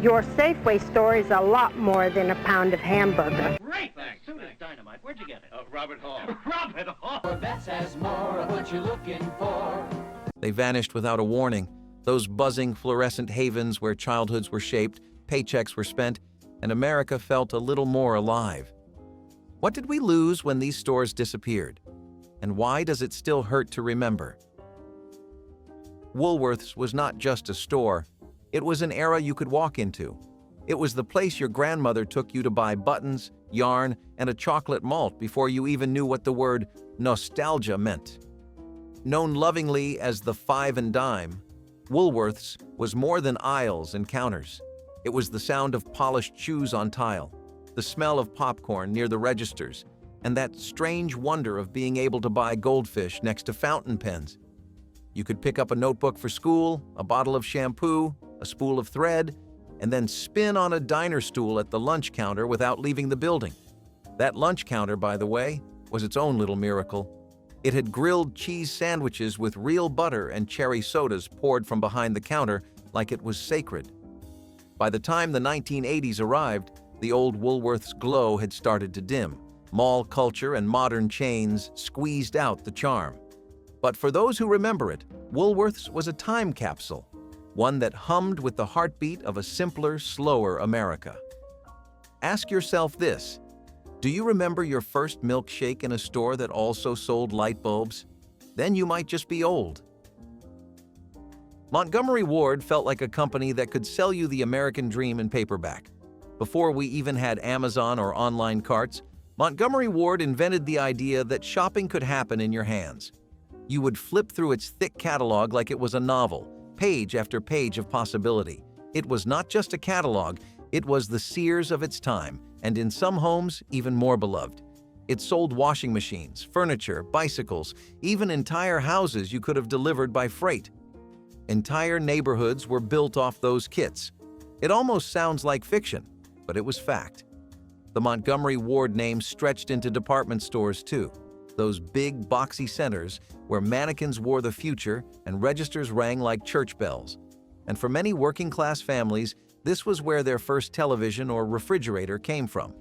Your Safeway store is a lot more than a pound of hamburger. Great! Thanks. Suit is dynamite. Where'd you get it? Robert Hall. Robert Hall! Corvettes has more of what you're looking for. They vanished without a warning. Those buzzing fluorescent havens where childhoods were shaped, paychecks were spent, and America felt a little more alive. What did we lose when these stores disappeared? And why does it still hurt to remember? Woolworths was not just a store. It was an era you could walk into. It was the place your grandmother took you to buy buttons, yarn, and a chocolate malt before you even knew what the word nostalgia meant. Known lovingly as the five and dime, Woolworths was more than aisles and counters. It was the sound of polished shoes on tile, the smell of popcorn near the registers, and that strange wonder of being able to buy goldfish next to fountain pens. You could pick up a notebook for school, a bottle of shampoo, a spool of thread, and then spin on a diner stool at the lunch counter without leaving the building. That lunch counter, by the way, was its own little miracle. It had grilled cheese sandwiches with real butter and cherry sodas poured from behind the counter like it was sacred. By the time the 1980s arrived, the old Woolworths glow had started to dim. Mall culture and modern chains squeezed out the charm. But for those who remember it, Woolworths was a time capsule, one that hummed with the heartbeat of a simpler, slower America. Ask yourself this: do you remember your first milkshake in a store that also sold light bulbs? Then you might just be old. Montgomery Ward felt like a company that could sell you the American dream in paperback. Before we even had Amazon or online carts, Montgomery Ward invented the idea that shopping could happen in your hands. You would flip through its thick catalog like it was a novel, page after page of possibility. It was not just a catalog, it was the Sears of its time, and in some homes, even more beloved. It sold washing machines, furniture, bicycles, even entire houses you could have delivered by freight. Entire neighborhoods were built off those kits. It almost sounds like fiction, but it was fact. The Montgomery Ward name stretched into department stores too. Those big, boxy centers where mannequins wore the future and registers rang like church bells. And for many working-class families, this was where their first television or refrigerator came from.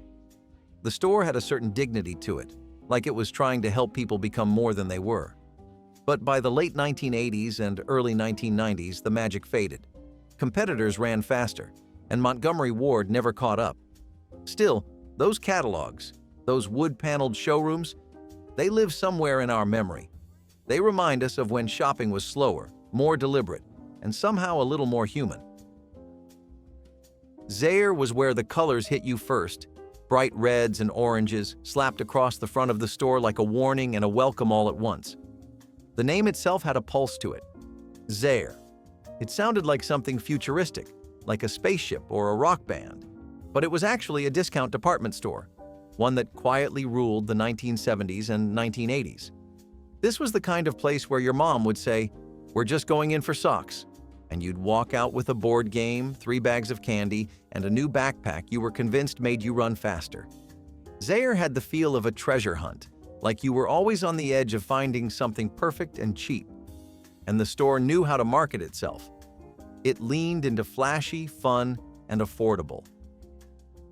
The store had a certain dignity to it, like it was trying to help people become more than they were. But by the late 1980s and early 1990s, the magic faded. Competitors ran faster, and Montgomery Ward never caught up. Still, those catalogs, those wood-paneled showrooms, they live somewhere in our memory. They remind us of when shopping was slower, more deliberate, and somehow a little more human. Zayre was where the colors hit you first, bright reds and oranges slapped across the front of the store like a warning and a welcome all at once. The name itself had a pulse to it. Zayre. It sounded like something futuristic, like a spaceship or a rock band. But it was actually a discount department store, one that quietly ruled the 1970s and 1980s. This was the kind of place where your mom would say, "We're just going in for socks," and you'd walk out with a board game, 3 bags of candy, and a new backpack you were convinced made you run faster. Zayre had the feel of a treasure hunt, like you were always on the edge of finding something perfect and cheap. And the store knew how to market itself. It leaned into flashy, fun, and affordable.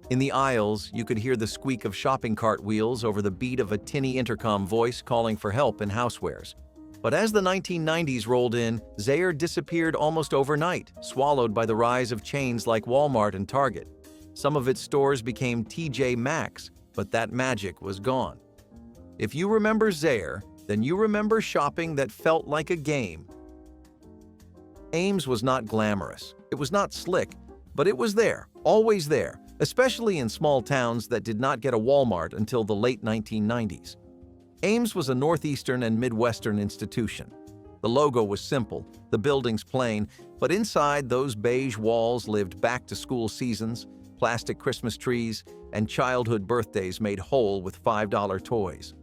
In the aisles, you could hear the squeak of shopping cart wheels over the beat of a tinny intercom voice calling for help in housewares. But as the 1990s rolled in, Zayre disappeared almost overnight, swallowed by the rise of chains like Walmart and Target. Some of its stores became TJ Maxx, but that magic was gone. If you remember Zayre, then you remember shopping that felt like a game. Ames was not glamorous. It was not slick, but it was there, always there, especially in small towns that did not get a Walmart until the late 1990s. Ames was a Northeastern and Midwestern institution. The logo was simple, the buildings plain, but inside those beige walls lived back-to-school seasons, plastic Christmas trees, and childhood birthdays made whole with $5 toys.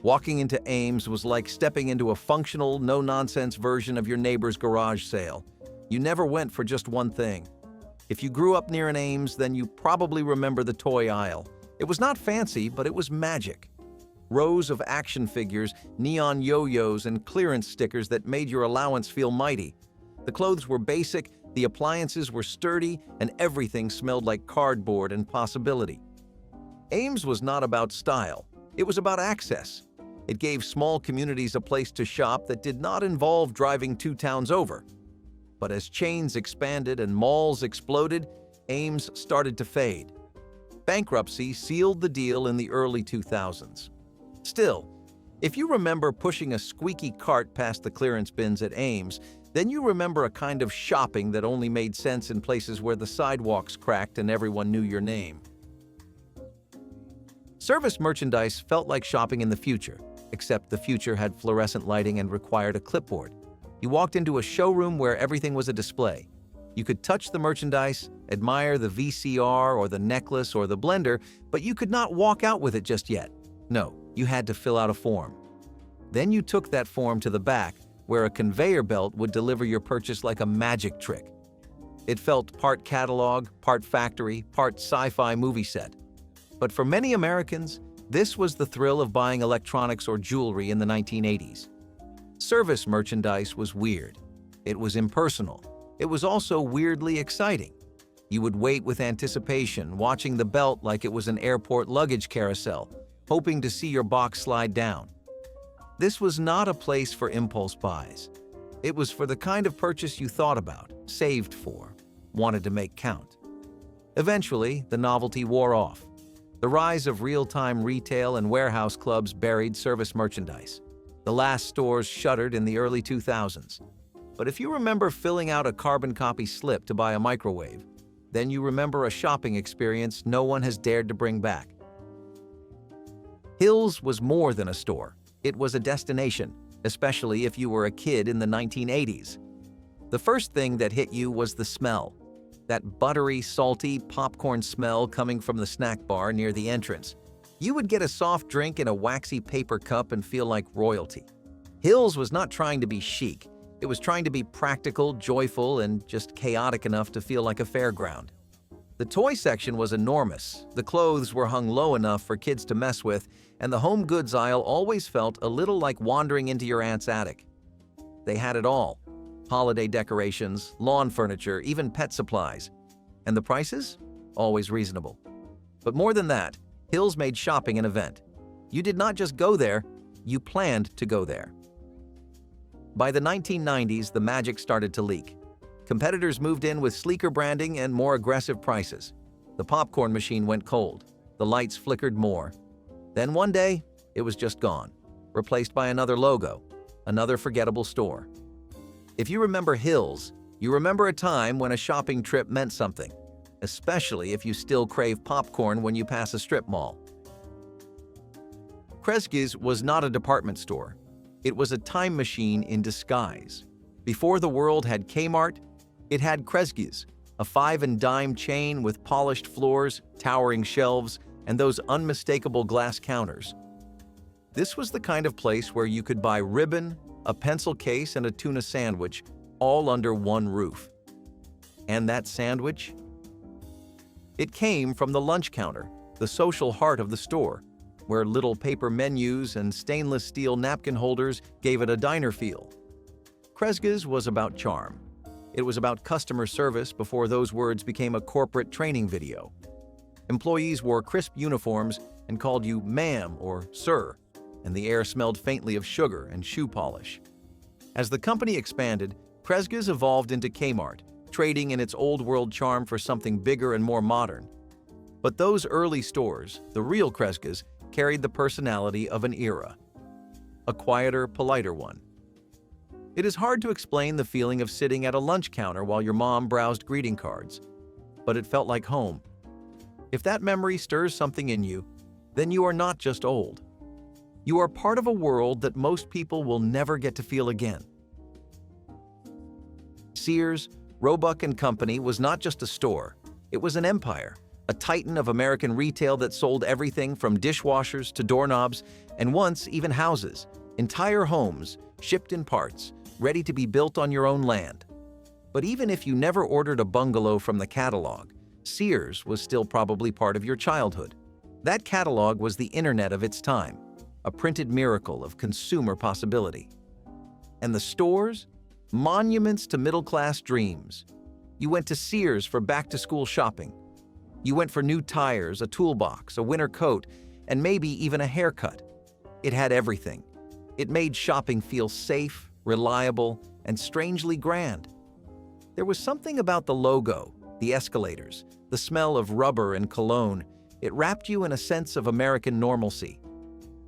Walking into Ames was like stepping into a functional, no-nonsense version of your neighbor's garage sale. You never went for just one thing. If you grew up near an Ames, then you probably remember the toy aisle. It was not fancy, but it was magic. Rows of action figures, neon yo-yos, and clearance stickers that made your allowance feel mighty. The clothes were basic, The appliances were sturdy and everything smelled like cardboard and possibility. Ames was not about style, it was about access. It gave small communities a place to shop that did not involve driving 2 towns over. But as chains expanded and malls exploded, Ames started to fade. Bankruptcy sealed the deal in the early 2000s. Still, if you remember pushing a squeaky cart past the clearance bins at Ames, then you remember a kind of shopping that only made sense in places where the sidewalks cracked and everyone knew your name. Service merchandise felt like shopping in the future, except the future had fluorescent lighting and required a clipboard. You walked into a showroom where everything was a display. You could touch the merchandise, admire the VCR or the necklace or the blender, but you could not walk out with it just yet. No, you had to fill out a form. Then you took that form to the back, where a conveyor belt would deliver your purchase like a magic trick. It felt part catalog, part factory, part sci-fi movie set. But for many Americans, this was the thrill of buying electronics or jewelry in the 1980s. Service merchandise was weird. It was impersonal. It was also weirdly exciting. You would wait with anticipation, watching the belt like it was an airport luggage carousel, hoping to see your box slide down. This was not a place for impulse buys. It was for the kind of purchase you thought about, saved for, wanted to make count. Eventually, the novelty wore off. The rise of real-time retail and warehouse clubs buried service merchandise. The last stores shuttered in the early 2000s. But if you remember filling out a carbon copy slip to buy a microwave, then you remember a shopping experience no one has dared to bring back. Hills was more than a store. It was a destination, especially if you were a kid in the 1980s. The first thing that hit you was the smell. That buttery, salty popcorn smell coming from the snack bar near the entrance. You would get a soft drink in a waxy paper cup and feel like royalty. Hills was not trying to be chic. It was trying to be practical, joyful, and just chaotic enough to feel like a fairground. The toy section was enormous. The clothes were hung low enough for kids to mess with, and the home goods aisle always felt a little like wandering into your aunt's attic. They had it all. Holiday decorations, lawn furniture, even pet supplies. And the prices? Always reasonable. But more than that, Hills made shopping an event. You did not just go there, you planned to go there. By the 1990s, the magic started to leak. Competitors moved in with sleeker branding and more aggressive prices. The popcorn machine went cold. The lights flickered more. Then one day, it was just gone, replaced by another logo, another forgettable store. If you remember Hills, you remember a time when a shopping trip meant something, especially if you still crave popcorn when you pass a strip mall. Kresgas was not a department store. It was a time machine in disguise. Before the world had Kmart, it had Kresgas, a 5-and-dime chain with polished floors, towering shelves, and those unmistakable glass counters. This was the kind of place where you could buy ribbon, a pencil case, and a tuna sandwich, all under one roof. And that sandwich? It came from the lunch counter, the social heart of the store, where little paper menus and stainless steel napkin holders gave it a diner feel. Kresgas was about charm. It was about customer service before those words became a corporate training video. Employees wore crisp uniforms and called you ma'am or sir, and the air smelled faintly of sugar and shoe polish. As the company expanded, Kresgas evolved into Kmart, trading in its old-world charm for something bigger and more modern. But those early stores, the real Kresgas, carried the personality of an era. A quieter, politer one. It is hard to explain the feeling of sitting at a lunch counter while your mom browsed greeting cards, but it felt like home. If that memory stirs something in you, then you are not just old. You are part of a world that most people will never get to feel again. Sears, Roebuck & Company was not just a store, it was an empire, a titan of American retail that sold everything from dishwashers to doorknobs, and once even houses, entire homes, shipped in parts, ready to be built on your own land. But even if you never ordered a bungalow from the catalog, Sears was still probably part of your childhood. That catalog was the internet of its time, a printed miracle of consumer possibility. And the stores? Monuments to middle-class dreams. You went to Sears for back-to-school shopping. You went for new tires, a toolbox, a winter coat, and maybe even a haircut. It had everything. It made shopping feel safe, reliable, and strangely grand. There was something about the logo, the escalators, the smell of rubber and cologne. It wrapped you in a sense of American normalcy.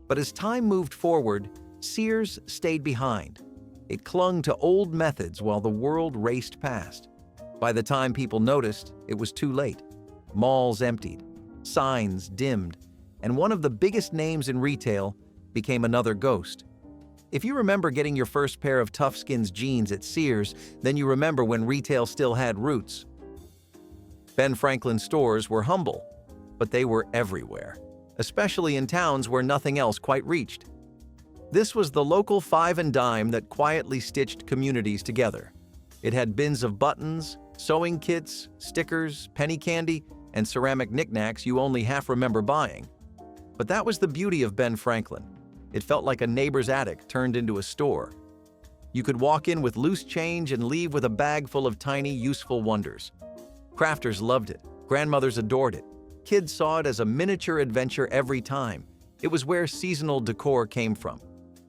But as time moved forward, Sears stayed behind. It clung to old methods while the world raced past. By the time people noticed, it was too late. Malls emptied, signs dimmed, and one of the biggest names in retail became another ghost. If you remember getting your first pair of Toughskins jeans at Sears, then you remember when retail still had roots. Ben Franklin stores were humble, but they were everywhere, especially in towns where nothing else quite reached. This was the local five and dime that quietly stitched communities together. It had bins of buttons, sewing kits, stickers, penny candy, and ceramic knickknacks you only half remember buying. But that was the beauty of Ben Franklin. It felt like a neighbor's attic turned into a store. You could walk in with loose change and leave with a bag full of tiny, useful wonders. Crafters loved it. Grandmothers adored it. Kids saw it as a miniature adventure every time. It was where seasonal decor came from,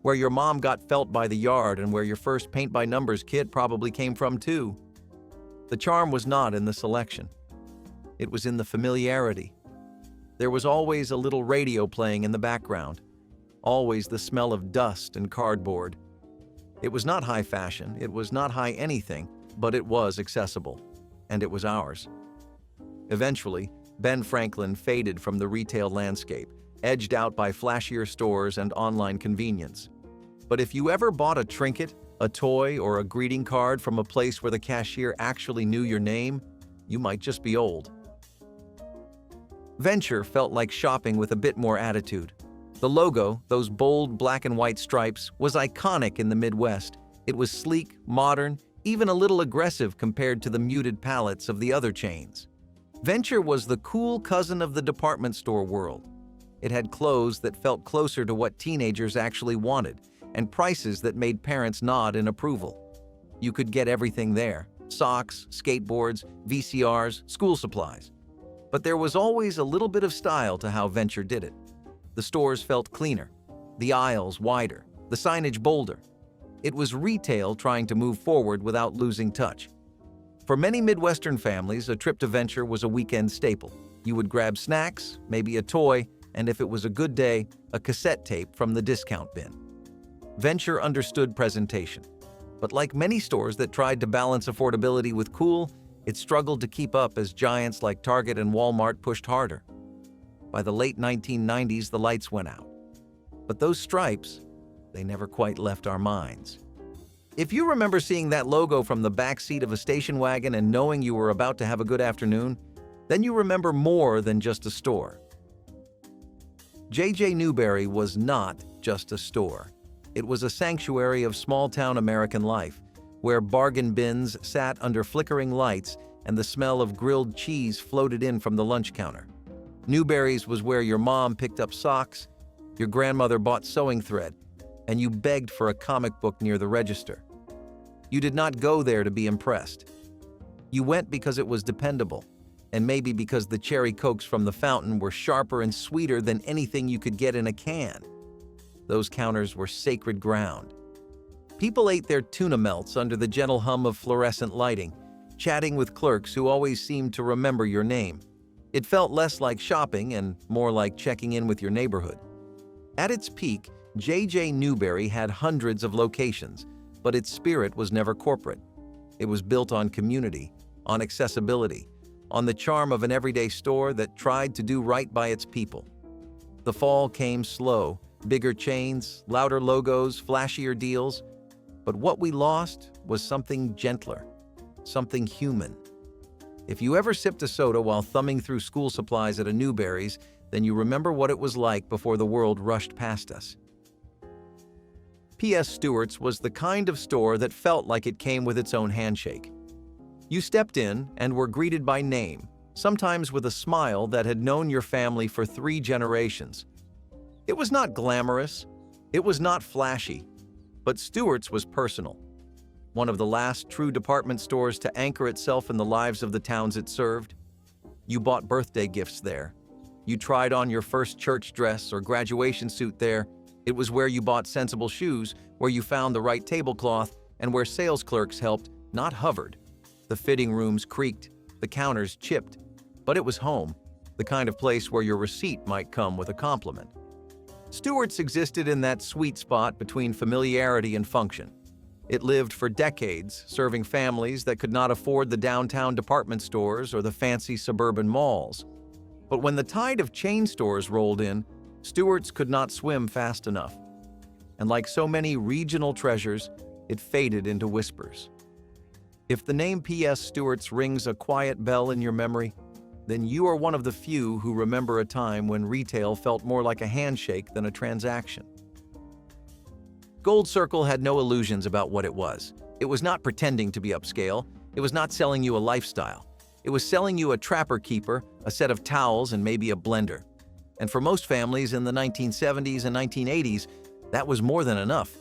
where your mom got felt by the yard and where your first paint-by-numbers kit probably came from too. The charm was not in the selection. It was in the familiarity. There was always a little radio playing in the background, always the smell of dust and cardboard. It was not high fashion, it was not high anything, but it was accessible, and it was ours. Eventually, Ben Franklin faded from the retail landscape, edged out by flashier stores and online convenience. But if you ever bought a trinket, a toy, or a greeting card from a place where the cashier actually knew your name, you might just be old. Venture felt like shopping with a bit more attitude. The logo, those bold black and white stripes, was iconic in the Midwest. It was sleek, modern, even a little aggressive compared to the muted palettes of the other chains. Venture was the cool cousin of the department store world. It had clothes that felt closer to what teenagers actually wanted, and prices that made parents nod in approval. You could get everything there: socks, skateboards, VCRs, school supplies. But there was always a little bit of style to how Venture did it. The stores felt cleaner, the aisles wider, the signage bolder. It was retail trying to move forward without losing touch. For many Midwestern families, a trip to Venture was a weekend staple. You would grab snacks, maybe a toy, and if it was a good day, a cassette tape from the discount bin. Venture understood presentation, but like many stores that tried to balance affordability with cool, it struggled to keep up as giants like Target and Walmart pushed harder. By the late 1990s, the lights went out. But those stripes, they never quite left our minds. If you remember seeing that logo from the back seat of a station wagon and knowing you were about to have a good afternoon, then you remember more than just a store. J.J. Newberry was not just a store. It was a sanctuary of small-town American life, where bargain bins sat under flickering lights and the smell of grilled cheese floated in from the lunch counter. Newberry's was where your mom picked up socks, your grandmother bought sewing thread, and you begged for a comic book near the register. You did not go there to be impressed. You went because it was dependable, and maybe because the cherry cokes from the fountain were sharper and sweeter than anything you could get in a can. Those counters were sacred ground. People ate their tuna melts under the gentle hum of fluorescent lighting, chatting with clerks who always seemed to remember your name. It felt less like shopping and more like checking in with your neighborhood. At its peak, J.J. Newberry had hundreds of locations, but its spirit was never corporate. It was built on community, on accessibility, on the charm of an everyday store that tried to do right by its people. The fall came slow, bigger chains, louder logos, flashier deals, but what we lost was something gentler, something human. If you ever sipped a soda while thumbing through school supplies at a Newberry's, then you remember what it was like before the world rushed past us. P.S. Stewart's was the kind of store that felt like it came with its own handshake. You stepped in and were greeted by name, sometimes with a smile that had known your family for 3 generations. It was not glamorous, it was not flashy, but Stewart's was personal. one of the last true department stores to anchor itself in the lives of the towns it served. You bought birthday gifts there. You tried on your first church dress or graduation suit there. It was where you bought sensible shoes, where you found the right tablecloth, and where sales clerks helped, not hovered. The fitting rooms creaked, the counters chipped, but it was home, the kind of place where your receipt might come with a compliment. Stewart's existed in that sweet spot between familiarity and function. It lived for decades, serving families that could not afford the downtown department stores or the fancy suburban malls. But when the tide of chain stores rolled in, Stewart's could not swim fast enough. And like so many regional treasures, it faded into whispers. If the name P.S. Stewart's rings a quiet bell in your memory, then you are one of the few who remember a time when retail felt more like a handshake than a transaction. Gold Circle had no illusions about what it was. It was not pretending to be upscale. It was not selling you a lifestyle. It was selling you a trapper keeper, a set of towels, and maybe a blender. And for most families in the 1970s and 1980s, that was more than enough.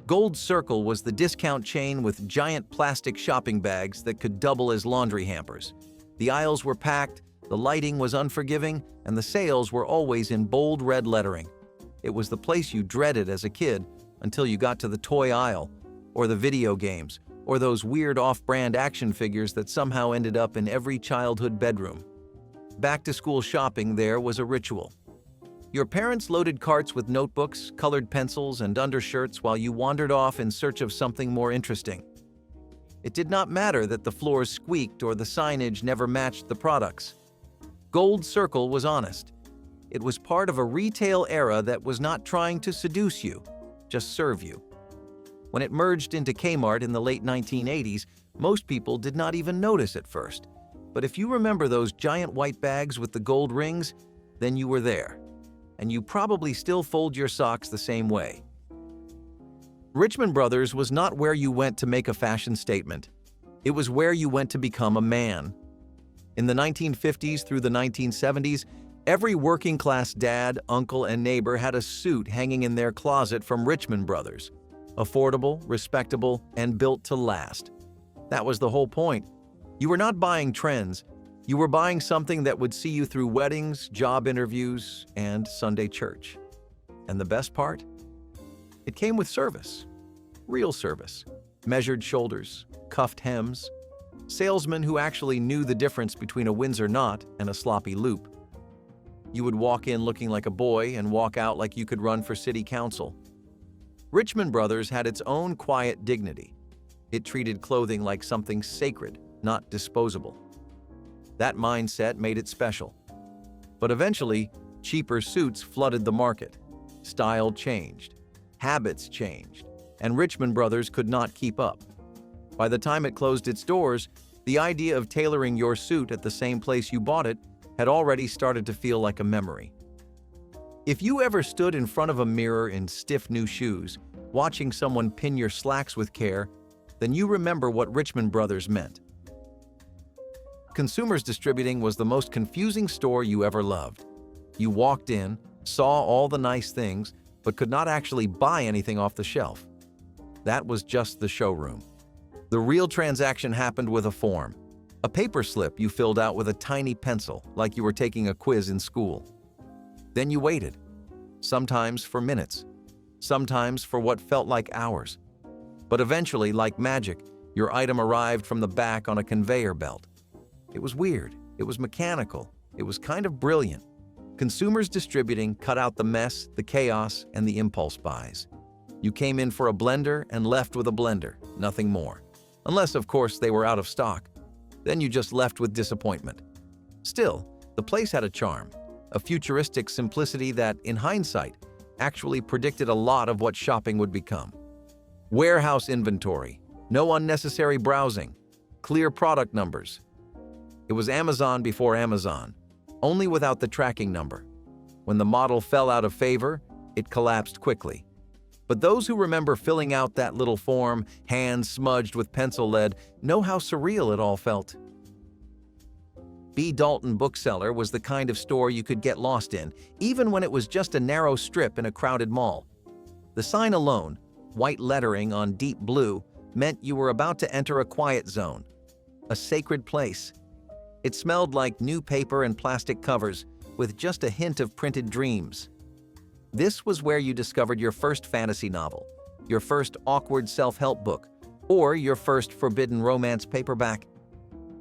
Gold Circle was the discount chain with giant plastic shopping bags that could double as laundry hampers. The aisles were packed, the lighting was unforgiving, and the sales were always in bold red lettering. It was the place you dreaded as a kid until you got to the toy aisle, or the video games, or those weird off-brand action figures that somehow ended up in every childhood bedroom. Back-to-school shopping there was a ritual. Your parents loaded carts with notebooks, colored pencils, and undershirts while you wandered off in search of something more interesting. It did not matter that the floors squeaked or the signage never matched the products. Gold Circle was honest. It was part of a retail era that was not trying to seduce you, just serve you. When it merged into Kmart in the late 1980s, most people did not even notice at first. But if you remember those giant white bags with the gold rings, then you were there. And you probably still fold your socks the same way. Richmond Brothers was not where you went to make a fashion statement. It was where you went to become a man. In the 1950s through the 1970s, every working-class dad, uncle, and neighbor had a suit hanging in their closet from Richmond Brothers. Affordable, respectable, and built to last. That was the whole point. You were not buying trends. You were buying something that would see you through weddings, job interviews, and Sunday church. And the best part? It came with service. Real service. Measured shoulders, cuffed hems, salesmen who actually knew the difference between a Windsor knot and a sloppy loop. You would walk in looking like a boy and walk out like you could run for city council. Richmond Brothers had its own quiet dignity. It treated clothing like something sacred, not disposable. That mindset made it special. But eventually, cheaper suits flooded the market. Style changed. Habits changed. And Richmond Brothers could not keep up. By the time it closed its doors, the idea of tailoring your suit at the same place you bought it had already started to feel like a memory. If you ever stood in front of a mirror in stiff new shoes, watching someone pin your slacks with care, then you remember what Richmond Brothers meant. Consumers Distributing was the most confusing store you ever loved. You walked in, saw all the nice things, but could not actually buy anything off the shelf. That was just the showroom. The real transaction happened with a form, a paper slip you filled out with a tiny pencil, like you were taking a quiz in school. Then you waited, sometimes for minutes, sometimes for what felt like hours. But eventually, like magic, your item arrived from the back on a conveyor belt. It was weird, it was mechanical, it was kind of brilliant. Consumers Distributing cut out the mess, the chaos, and the impulse buys. You came in for a blender and left with a blender, nothing more. Unless, of course, they were out of stock. Then you just left with disappointment. Still, the place had a charm, a futuristic simplicity that, in hindsight, actually predicted a lot of what shopping would become. Warehouse inventory, no unnecessary browsing, clear product numbers. It was Amazon before Amazon, only without the tracking number. When the model fell out of favor, it collapsed quickly. But those who remember filling out that little form, hands smudged with pencil lead, know how surreal it all felt. B. Dalton Bookseller was the kind of store you could get lost in, even when it was just a narrow strip in a crowded mall. The sign alone, white lettering on deep blue, meant you were about to enter a quiet zone, a sacred place. It smelled like new paper and plastic covers with just a hint of printed dreams. This was where you discovered your first fantasy novel, your first awkward self-help book, or your first forbidden romance paperback.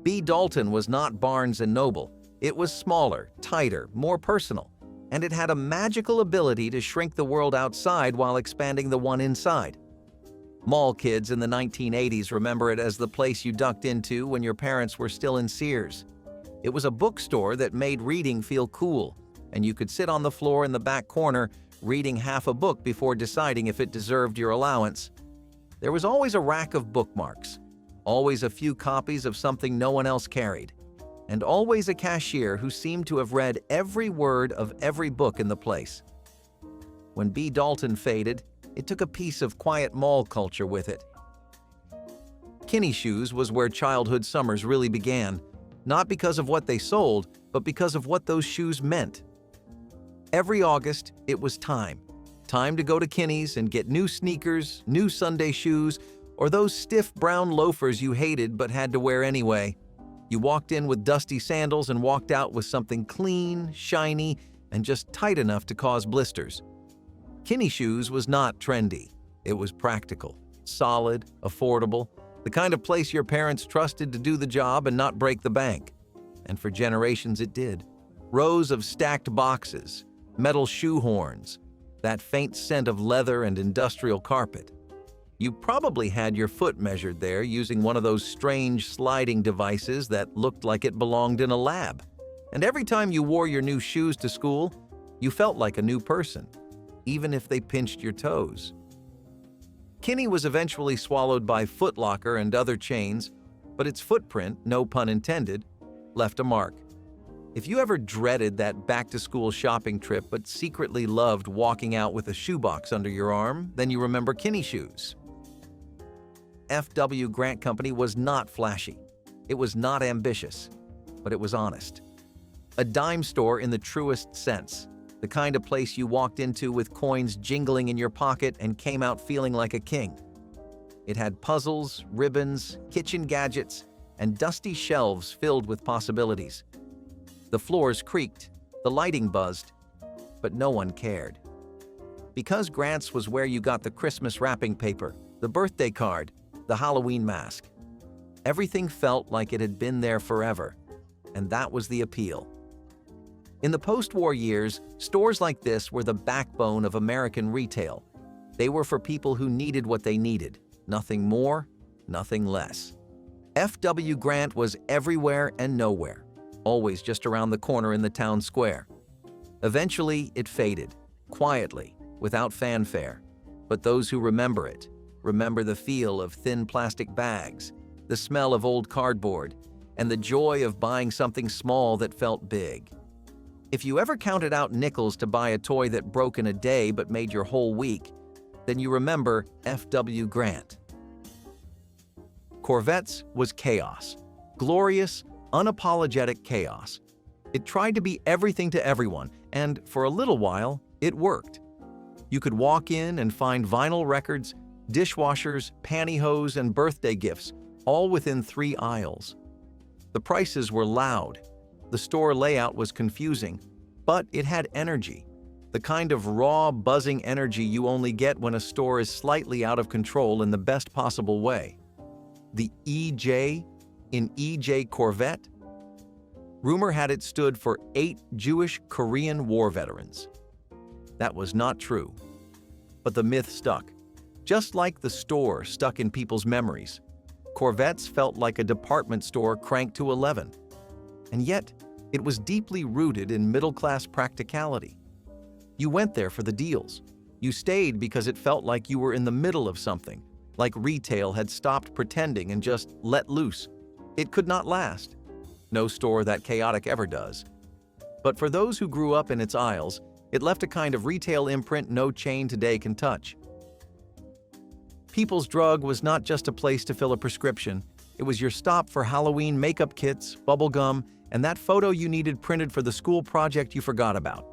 B. Dalton was not Barnes & Noble. It was smaller, tighter, more personal, and it had a magical ability to shrink the world outside while expanding the one inside. Mall kids in the 1980s remember it as the place you ducked into when your parents were still in Sears. It was a bookstore that made reading feel cool, and you could sit on the floor in the back corner reading half a book before deciding if it deserved your allowance. There was always a rack of bookmarks, always a few copies of something no one else carried, and always a cashier who seemed to have read every word of every book in the place. When B. Dalton faded, it took a piece of quiet mall culture with it. Kinney Shoes was where childhood summers really began, not because of what they sold, but because of what those shoes meant. Every August, it was time to go to Kinney's and get new sneakers, new Sunday shoes, or those stiff brown loafers you hated but had to wear anyway. You walked in with dusty sandals and walked out with something clean, shiny, and just tight enough to cause blisters. Kinney Shoes was not trendy. It was practical, solid, affordable, the kind of place your parents trusted to do the job and not break the bank. And for generations it did. Rows of stacked boxes, metal shoe horns, that faint scent of leather and industrial carpet. You probably had your foot measured there using one of those strange sliding devices that looked like it belonged in a lab. And every time you wore your new shoes to school, you felt like a new person, even if they pinched your toes. Kinney was eventually swallowed by Foot Locker and other chains, but its footprint, no pun intended, left a mark. If you ever dreaded that back-to-school shopping trip but secretly loved walking out with a shoebox under your arm, then you remember Kinney Shoes. F.W. Grant Company was not flashy. It was not ambitious, but it was honest. A dime store in the truest sense, the kind of place you walked into with coins jingling in your pocket and came out feeling like a king. It had puzzles, ribbons, kitchen gadgets, and dusty shelves filled with possibilities. The floors creaked, the lighting buzzed, but no one cared. Because Grant's was where you got the Christmas wrapping paper, the birthday card, the Halloween mask. Everything felt like it had been there forever, and that was the appeal. In the post-war years, stores like this were the backbone of American retail. They were for people who needed what they needed, nothing more, nothing less. F.W. Grant was everywhere and nowhere, always just around the corner in the town square. Eventually, it faded, quietly, without fanfare. But those who remember it, remember the feel of thin plastic bags, the smell of old cardboard, and the joy of buying something small that felt big. If you ever counted out nickels to buy a toy that broke in a day but made your whole week, then you remember F.W. Grant. Corvettes was chaos. Glorious, unapologetic chaos. It tried to be everything to everyone, and for a little while, it worked. You could walk in and find vinyl records, dishwashers, pantyhose, and birthday gifts, all within 3 aisles. The prices were loud. The store layout was confusing, but it had energy, the kind of raw, buzzing energy you only get when a store is slightly out of control in the best possible way. The EJ in EJ Corvette? Rumor had it stood for 8 Jewish Korean War veterans. That was not true, but the myth stuck. Just like the store stuck in people's memories, Corvettes felt like a department store cranked to 11. And yet, it was deeply rooted in middle-class practicality. You went there for the deals. You stayed because it felt like you were in the middle of something, like retail had stopped pretending and just let loose. It could not last. No store that chaotic ever does. But for those who grew up in its aisles, it left a kind of retail imprint no chain today can touch. People's Drug was not just a place to fill a prescription. It was your stop for Halloween makeup kits, bubble gum, and that photo you needed printed for the school project you forgot about.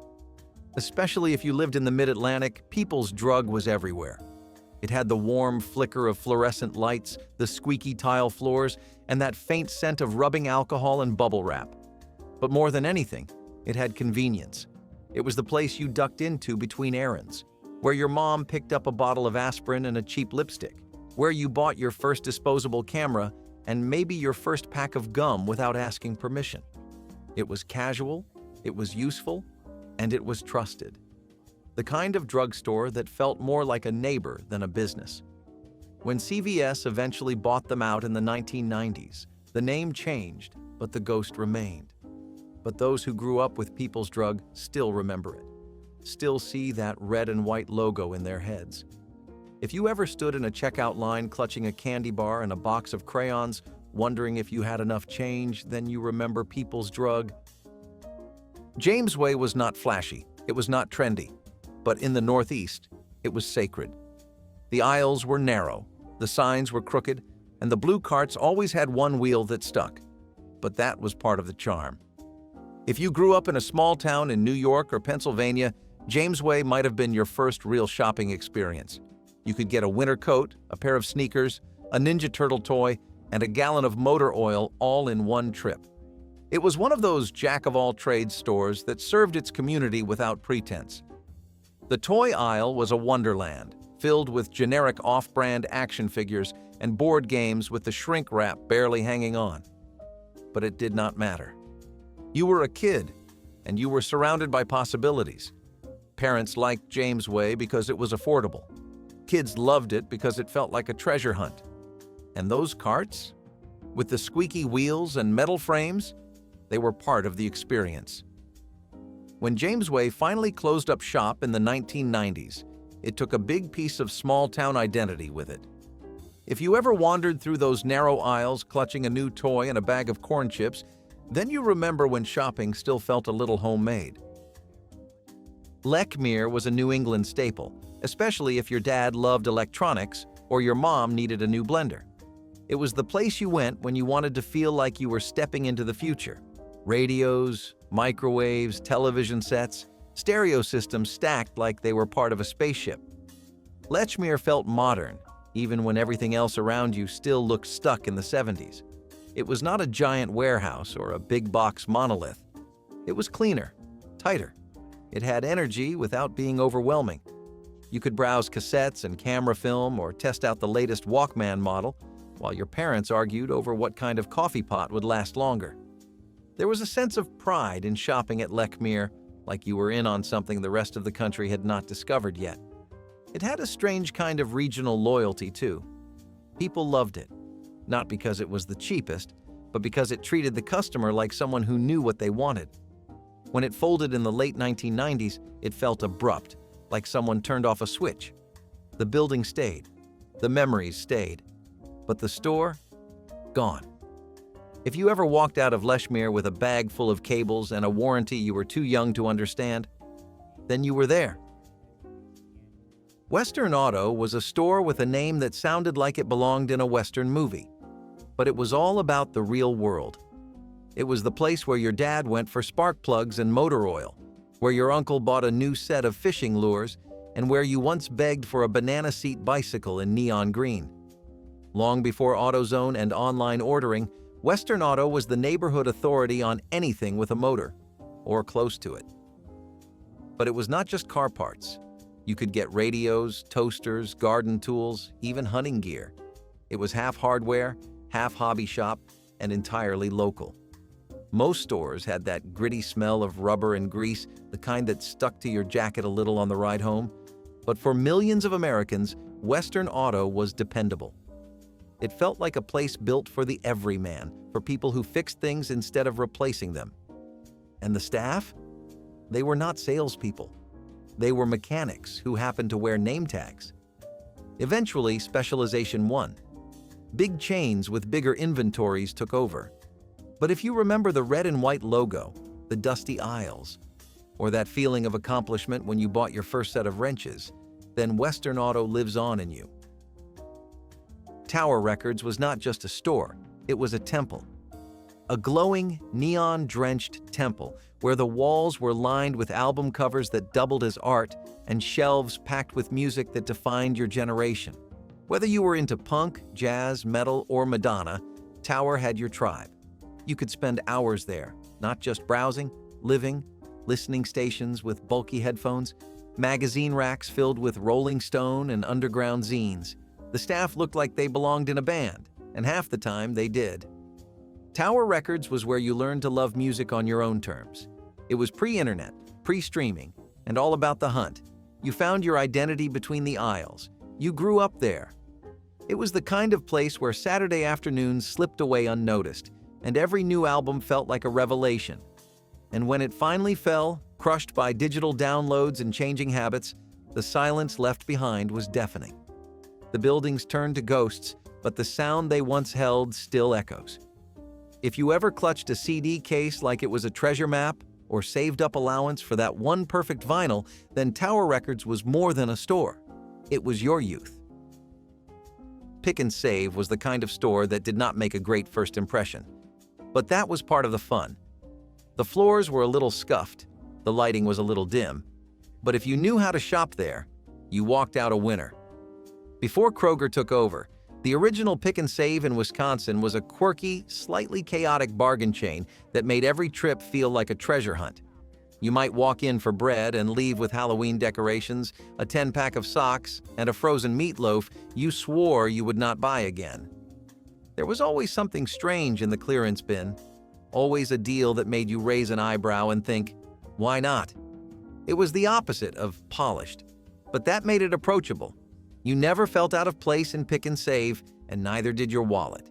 Especially if you lived in the Mid-Atlantic, People's Drug was everywhere. It had the warm flicker of fluorescent lights, the squeaky tile floors, and that faint scent of rubbing alcohol and bubble wrap. But more than anything, it had convenience. It was the place you ducked into between errands, where your mom picked up a bottle of aspirin and a cheap lipstick, where you bought your first disposable camera and maybe your first pack of gum without asking permission. It was casual, it was useful, and it was trusted. The kind of drugstore that felt more like a neighbor than a business. When CVS eventually bought them out in the 1990s, the name changed, but the ghost remained. But those who grew up with People's Drug still remember it, still see that red and white logo in their heads. If you ever stood in a checkout line clutching a candy bar and a box of crayons, wondering if you had enough change, then you remember People's Drug. James Way was not flashy, it was not trendy, but in the Northeast, it was sacred. The aisles were narrow, the signs were crooked, and the blue carts always had one wheel that stuck. But that was part of the charm. If you grew up in a small town in New York or Pennsylvania, James Way might have been your first real shopping experience. You could get a winter coat, a pair of sneakers, a Ninja Turtle toy, and a gallon of motor oil all in one trip. It was one of those jack-of-all-trades stores that served its community without pretense. The toy aisle was a wonderland, filled with generic off-brand action figures and board games with the shrink wrap barely hanging on. But it did not matter. You were a kid, and you were surrounded by possibilities. Parents liked James Way because it was affordable. Kids loved it because it felt like a treasure hunt. And those carts, with the squeaky wheels and metal frames, they were part of the experience. When James Way finally closed up shop in the 1990s, it took a big piece of small-town identity with it. If you ever wandered through those narrow aisles clutching a new toy and a bag of corn chips, then you remember when shopping still felt a little homemade. Leclerc was a New England staple, especially if your dad loved electronics or your mom needed a new blender. It was the place you went when you wanted to feel like you were stepping into the future. Radios, microwaves, television sets, stereo systems stacked like they were part of a spaceship. Leclerc felt modern, even when everything else around you still looked stuck in the 70s. It was not a giant warehouse or a big box monolith. It was cleaner, tighter. It had energy without being overwhelming. You could browse cassettes and camera film or test out the latest Walkman model, while your parents argued over what kind of coffee pot would last longer. There was a sense of pride in shopping at Leclerc, like you were in on something the rest of the country had not discovered yet. It had a strange kind of regional loyalty, too. People loved it, not because it was the cheapest, but because it treated the customer like someone who knew what they wanted. When it folded in the late 1990s, it felt abrupt, like someone turned off a switch. The building stayed, the memories stayed, but the store, gone. If you ever walked out of Leclerc with a bag full of cables and a warranty you were too young to understand, then you were there. Western Auto was a store with a name that sounded like it belonged in a Western movie, but it was all about the real world. It was the place where your dad went for spark plugs and motor oil, where your uncle bought a new set of fishing lures, and where you once begged for a banana seat bicycle in neon green. Long before AutoZone and online ordering, Western Auto was the neighborhood authority on anything with a motor, or close to it. But it was not just car parts. You could get radios, toasters, garden tools, even hunting gear. It was half hardware, half hobby shop, and entirely local. Most stores had that gritty smell of rubber and grease, the kind that stuck to your jacket a little on the ride home. But for millions of Americans, Western Auto was dependable. It felt like a place built for the everyman, for people who fixed things instead of replacing them. And the staff? They were not salespeople. They were mechanics who happened to wear name tags. Eventually, specialization won. Big chains with bigger inventories took over. But if you remember the red and white logo, the dusty aisles, or that feeling of accomplishment when you bought your first set of wrenches, then Western Auto lives on in you. Tower Records was not just a store, it was a temple. A glowing, neon-drenched temple where the walls were lined with album covers that doubled as art and shelves packed with music that defined your generation. Whether you were into punk, jazz, metal, or Madonna, Tower had your tribe. You could spend hours there, not just browsing, living, listening stations with bulky headphones, magazine racks filled with Rolling Stone and underground zines. The staff looked like they belonged in a band, and half the time they did. Tower Records was where you learned to love music on your own terms. It was pre-internet, pre-streaming, and all about the hunt. You found your identity between the aisles. You grew up there. It was the kind of place where Saturday afternoons slipped away unnoticed, and every new album felt like a revelation. And when it finally fell, crushed by digital downloads and changing habits, the silence left behind was deafening. The buildings turned to ghosts, but the sound they once held still echoes. If you ever clutched a CD case like it was a treasure map, or saved up allowance for that one perfect vinyl, then Tower Records was more than a store. It was your youth. Pick and Save was the kind of store that did not make a great first impression. But that was part of the fun. The floors were a little scuffed, the lighting was a little dim, but if you knew how to shop there, you walked out a winner. Before Kroger took over, the original Pick and Save in Wisconsin was a quirky, slightly chaotic bargain chain that made every trip feel like a treasure hunt. You might walk in for bread and leave with Halloween decorations, a 10-pack of socks, and a frozen meatloaf you swore you would not buy again. There was always something strange in the clearance bin, always a deal that made you raise an eyebrow and think, why not? It was the opposite of polished, but that made it approachable. You never felt out of place in Pick and Save, and neither did your wallet.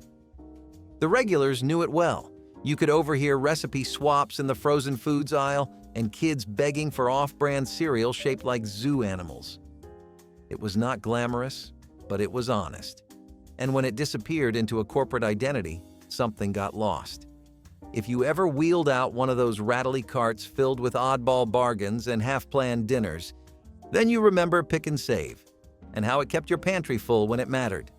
The regulars knew it well. You could overhear recipe swaps in the frozen foods aisle and kids begging for off-brand cereal shaped like zoo animals. It was not glamorous, but it was honest. And when it disappeared into a corporate identity, something got lost. If you ever wheeled out one of those rattly carts filled with oddball bargains and half-planned dinners, then you remember Pick and Save, and how it kept your pantry full when it mattered.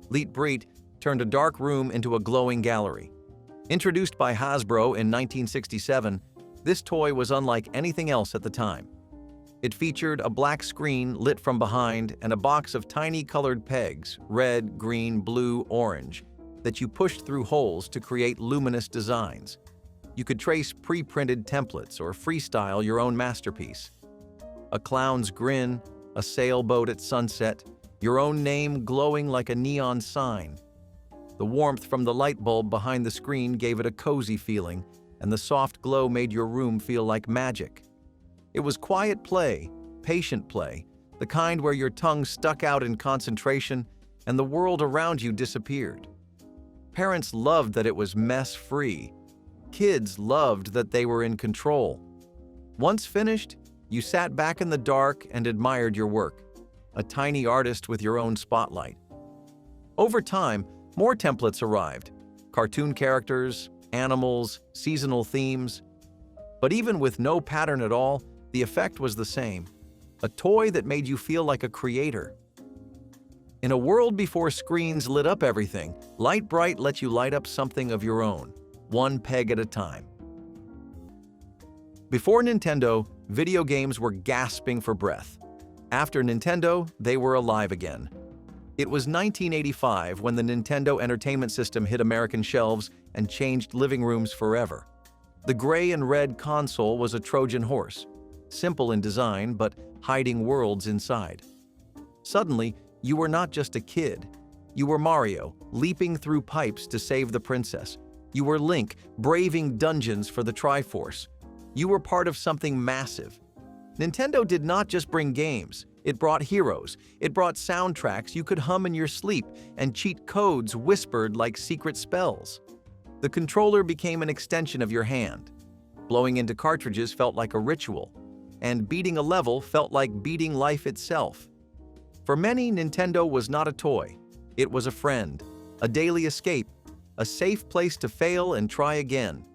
Lightbrite turned a dark room into a glowing gallery. Introduced by Hasbro in 1967, this toy was unlike anything else at the time. It featured a black screen lit from behind and a box of tiny colored pegs, red, green, blue, orange, that you pushed through holes to create luminous designs. You could trace pre-printed templates or freestyle your own masterpiece. A clown's grin, a sailboat at sunset, your own name glowing like a neon sign. The warmth from the light bulb behind the screen gave it a cozy feeling, and the soft glow made your room feel like magic. It was quiet play, patient play, the kind where your tongue stuck out in concentration and the world around you disappeared. Parents loved that it was mess-free. Kids loved that they were in control. Once finished, you sat back in the dark and admired your work, a tiny artist with your own spotlight. Over time, more templates arrived, cartoon characters, animals, seasonal themes. But even with no pattern at all, the effect was the same, a toy that made you feel like a creator. In a world before screens lit up everything, Lightbrite let you light up something of your own, one peg at a time. Before Nintendo, video games were gasping for breath. After Nintendo, they were alive again. It was 1985 when the Nintendo Entertainment System hit American shelves and changed living rooms forever. The gray and red console was a Trojan horse, simple in design but hiding worlds inside. Suddenly, you were not just a kid. You were Mario, leaping through pipes to save the princess. You were Link, braving dungeons for the Triforce. You were part of something massive. Nintendo did not just bring games. It brought heroes. It brought soundtracks you could hum in your sleep and cheat codes whispered like secret spells. The controller became an extension of your hand. Blowing into cartridges felt like a ritual, and beating a level felt like beating life itself. For many, Nintendo was not a toy. It was a friend, a daily escape, a safe place to fail and try again.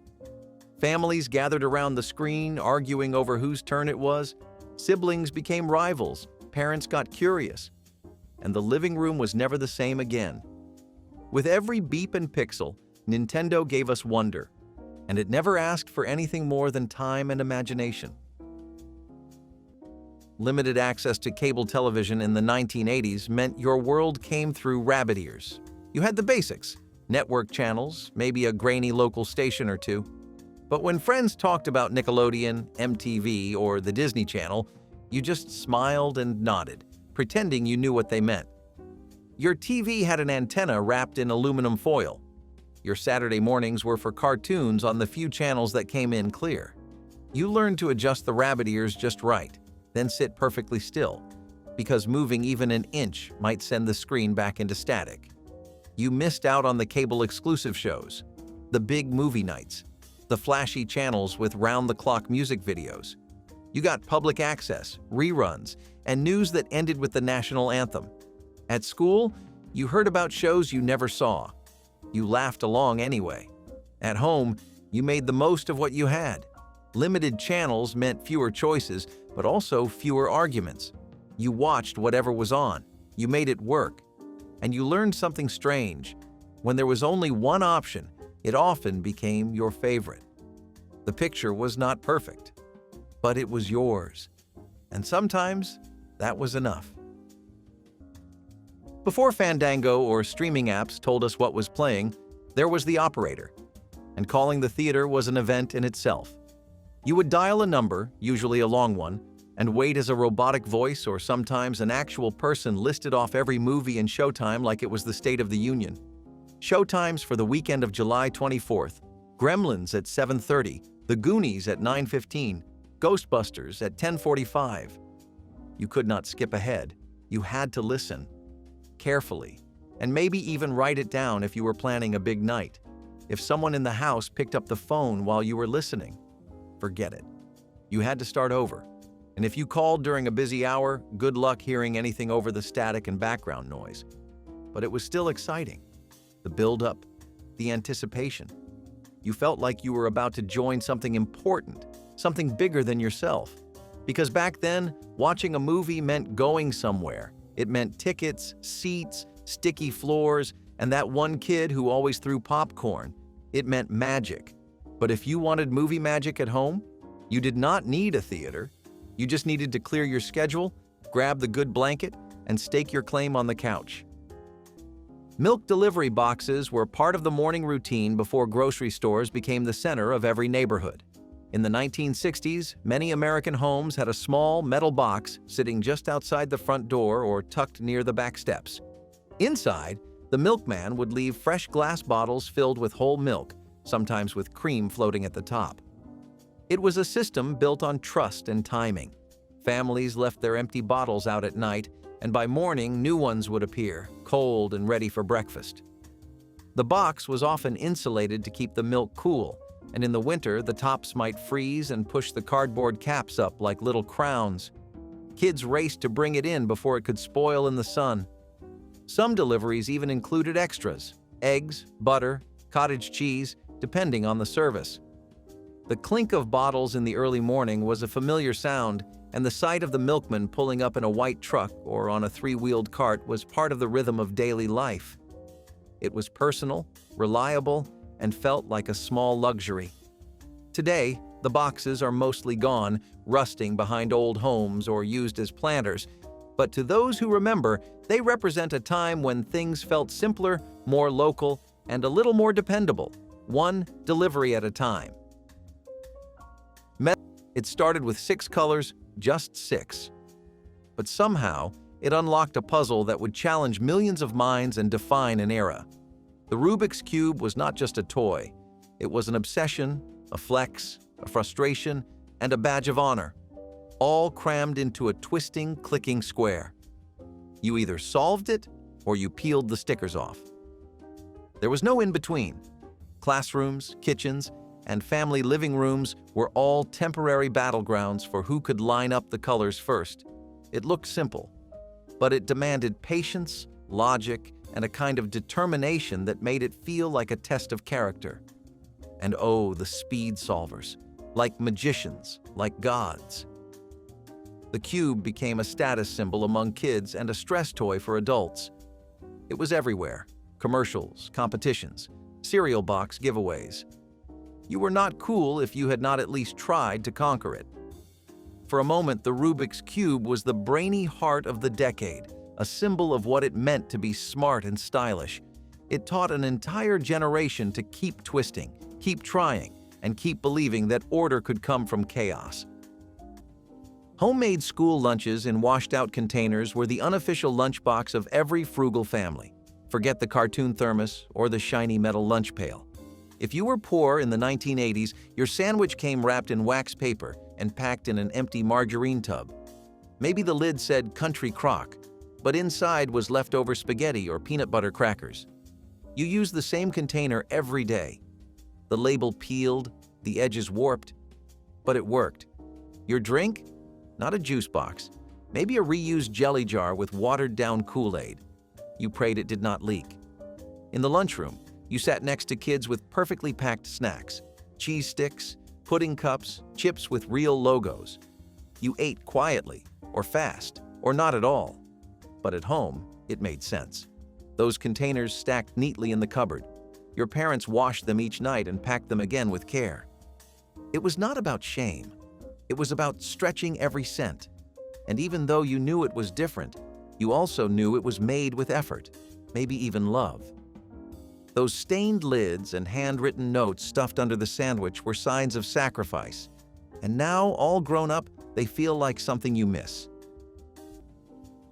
Families gathered around the screen, arguing over whose turn it was. Siblings became rivals. Parents got curious. And the living room was never the same again. With every beep and pixel, Nintendo gave us wonder, and it never asked for anything more than time and imagination. Limited access to cable television in the 1980s meant your world came through rabbit ears. You had the basics, network channels, maybe a grainy local station or two. But when friends talked about Nickelodeon, MTV, or the Disney Channel, you just smiled and nodded, pretending you knew what they meant. Your TV had an antenna wrapped in aluminum foil. Your Saturday mornings were for cartoons on the few channels that came in clear. You learned to adjust the rabbit ears just right, then sit perfectly still, because moving even an inch might send the screen back into static. You missed out on the cable-exclusive shows, the big movie nights, the flashy channels with round-the-clock music videos. You got public access, reruns, and news that ended with the national anthem. At school, you heard about shows you never saw. You laughed along anyway. At home, you made the most of what you had. Limited channels meant fewer choices, but also fewer arguments. You watched whatever was on. You made it work. And you learned something strange. When there was only one option, it often became your favorite. The picture was not perfect, but it was yours. And sometimes, that was enough. Before Fandango or streaming apps told us what was playing, there was the operator. And calling the theater was an event in itself. You would dial a number, usually a long one, and wait as a robotic voice or sometimes an actual person listed off every movie and showtime like it was the State of the Union. Showtimes for the weekend of July 24th, Gremlins at 7:30, The Goonies at 9:15, Ghostbusters at 10:45. You could not skip ahead. You had to listen carefully, and maybe even write it down if you were planning a big night. If someone in the house picked up the phone while you were listening, forget it. You had to start over. And if you called during a busy hour, good luck hearing anything over the static and background noise. But it was still exciting. The build-up, the anticipation. You felt like you were about to join something important, something bigger than yourself. Because back then, watching a movie meant going somewhere. It meant tickets, seats, sticky floors, and that one kid who always threw popcorn. It meant magic. But if you wanted movie magic at home, you did not need a theater. You just needed to clear your schedule, grab the good blanket, and stake your claim on the couch. Milk delivery boxes were part of the morning routine before grocery stores became the center of every neighborhood. In the 1960s, many American homes had a small metal box sitting just outside the front door or tucked near the back steps. Inside, the milkman would leave fresh glass bottles filled with whole milk, sometimes with cream floating at the top. It was a system built on trust and timing. Families left their empty bottles out at night, and by morning, new ones would appear, cold and ready for breakfast. The box was often insulated to keep the milk cool, and in the winter, the tops might freeze and push the cardboard caps up like little crowns. Kids raced to bring it in before it could spoil in the sun. Some deliveries even included extras: eggs, butter, cottage cheese, depending on the service. The clink of bottles in the early morning was a familiar sound, and the sight of the milkman pulling up in a white truck or on a three-wheeled cart was part of the rhythm of daily life. It was personal, reliable, and felt like a small luxury. Today, the boxes are mostly gone, rusting behind old homes or used as planters, but to those who remember, they represent a time when things felt simpler, more local, and a little more dependable, one delivery at a time. It started with 6 colors, just 6. But somehow, it unlocked a puzzle that would challenge millions of minds and define an era. The Rubiks Cube was not just a toy. It was an obsession, a flex, a frustration, and a badge of honor, all crammed into a twisting, clicking square. You either solved it or you peeled the stickers off. There was no in-between. Classrooms, kitchens, and family living rooms were all temporary battlegrounds for who could line up the colors first. It looked simple, but it demanded patience, logic, and a kind of determination that made it feel like a test of character. And oh, the speed solvers, like magicians, like gods. The cube became a status symbol among kids and a stress toy for adults. It was everywhere. commercials, competitions, cereal box giveaways. You were not cool if you had not at least tried to conquer it. For a moment, the Rubiks Cube was the brainy heart of the decade, a symbol of what it meant to be smart and stylish. It taught an entire generation to keep twisting, keep trying, and keep believing that order could come from chaos. Homemade school lunches in washed-out containers were the unofficial lunchbox of every frugal family. Forget the cartoon thermos or the shiny metal lunch pail. If you were poor in the 1980s, your sandwich came wrapped in wax paper and packed in an empty margarine tub. Maybe the lid said country crock, but inside was leftover spaghetti or peanut butter crackers. You used the same container every day. The label peeled, the edges warped, but it worked. Your drink? Not a juice box. Maybe a reused jelly jar with watered-down Kool-Aid. You prayed it did not leak. In the lunchroom, you sat next to kids with perfectly packed snacks, cheese sticks, pudding cups, chips with real logos. You ate quietly, or fast, or not at all. But at home, it made sense. Those containers stacked neatly in the cupboard. Your parents washed them each night and packed them again with care. It was not about shame. It was about stretching every cent. And even though you knew it was different, you also knew it was made with effort, maybe even love. Those stained lids and handwritten notes stuffed under the sandwich were signs of sacrifice. And now, all grown up, they feel like something you miss.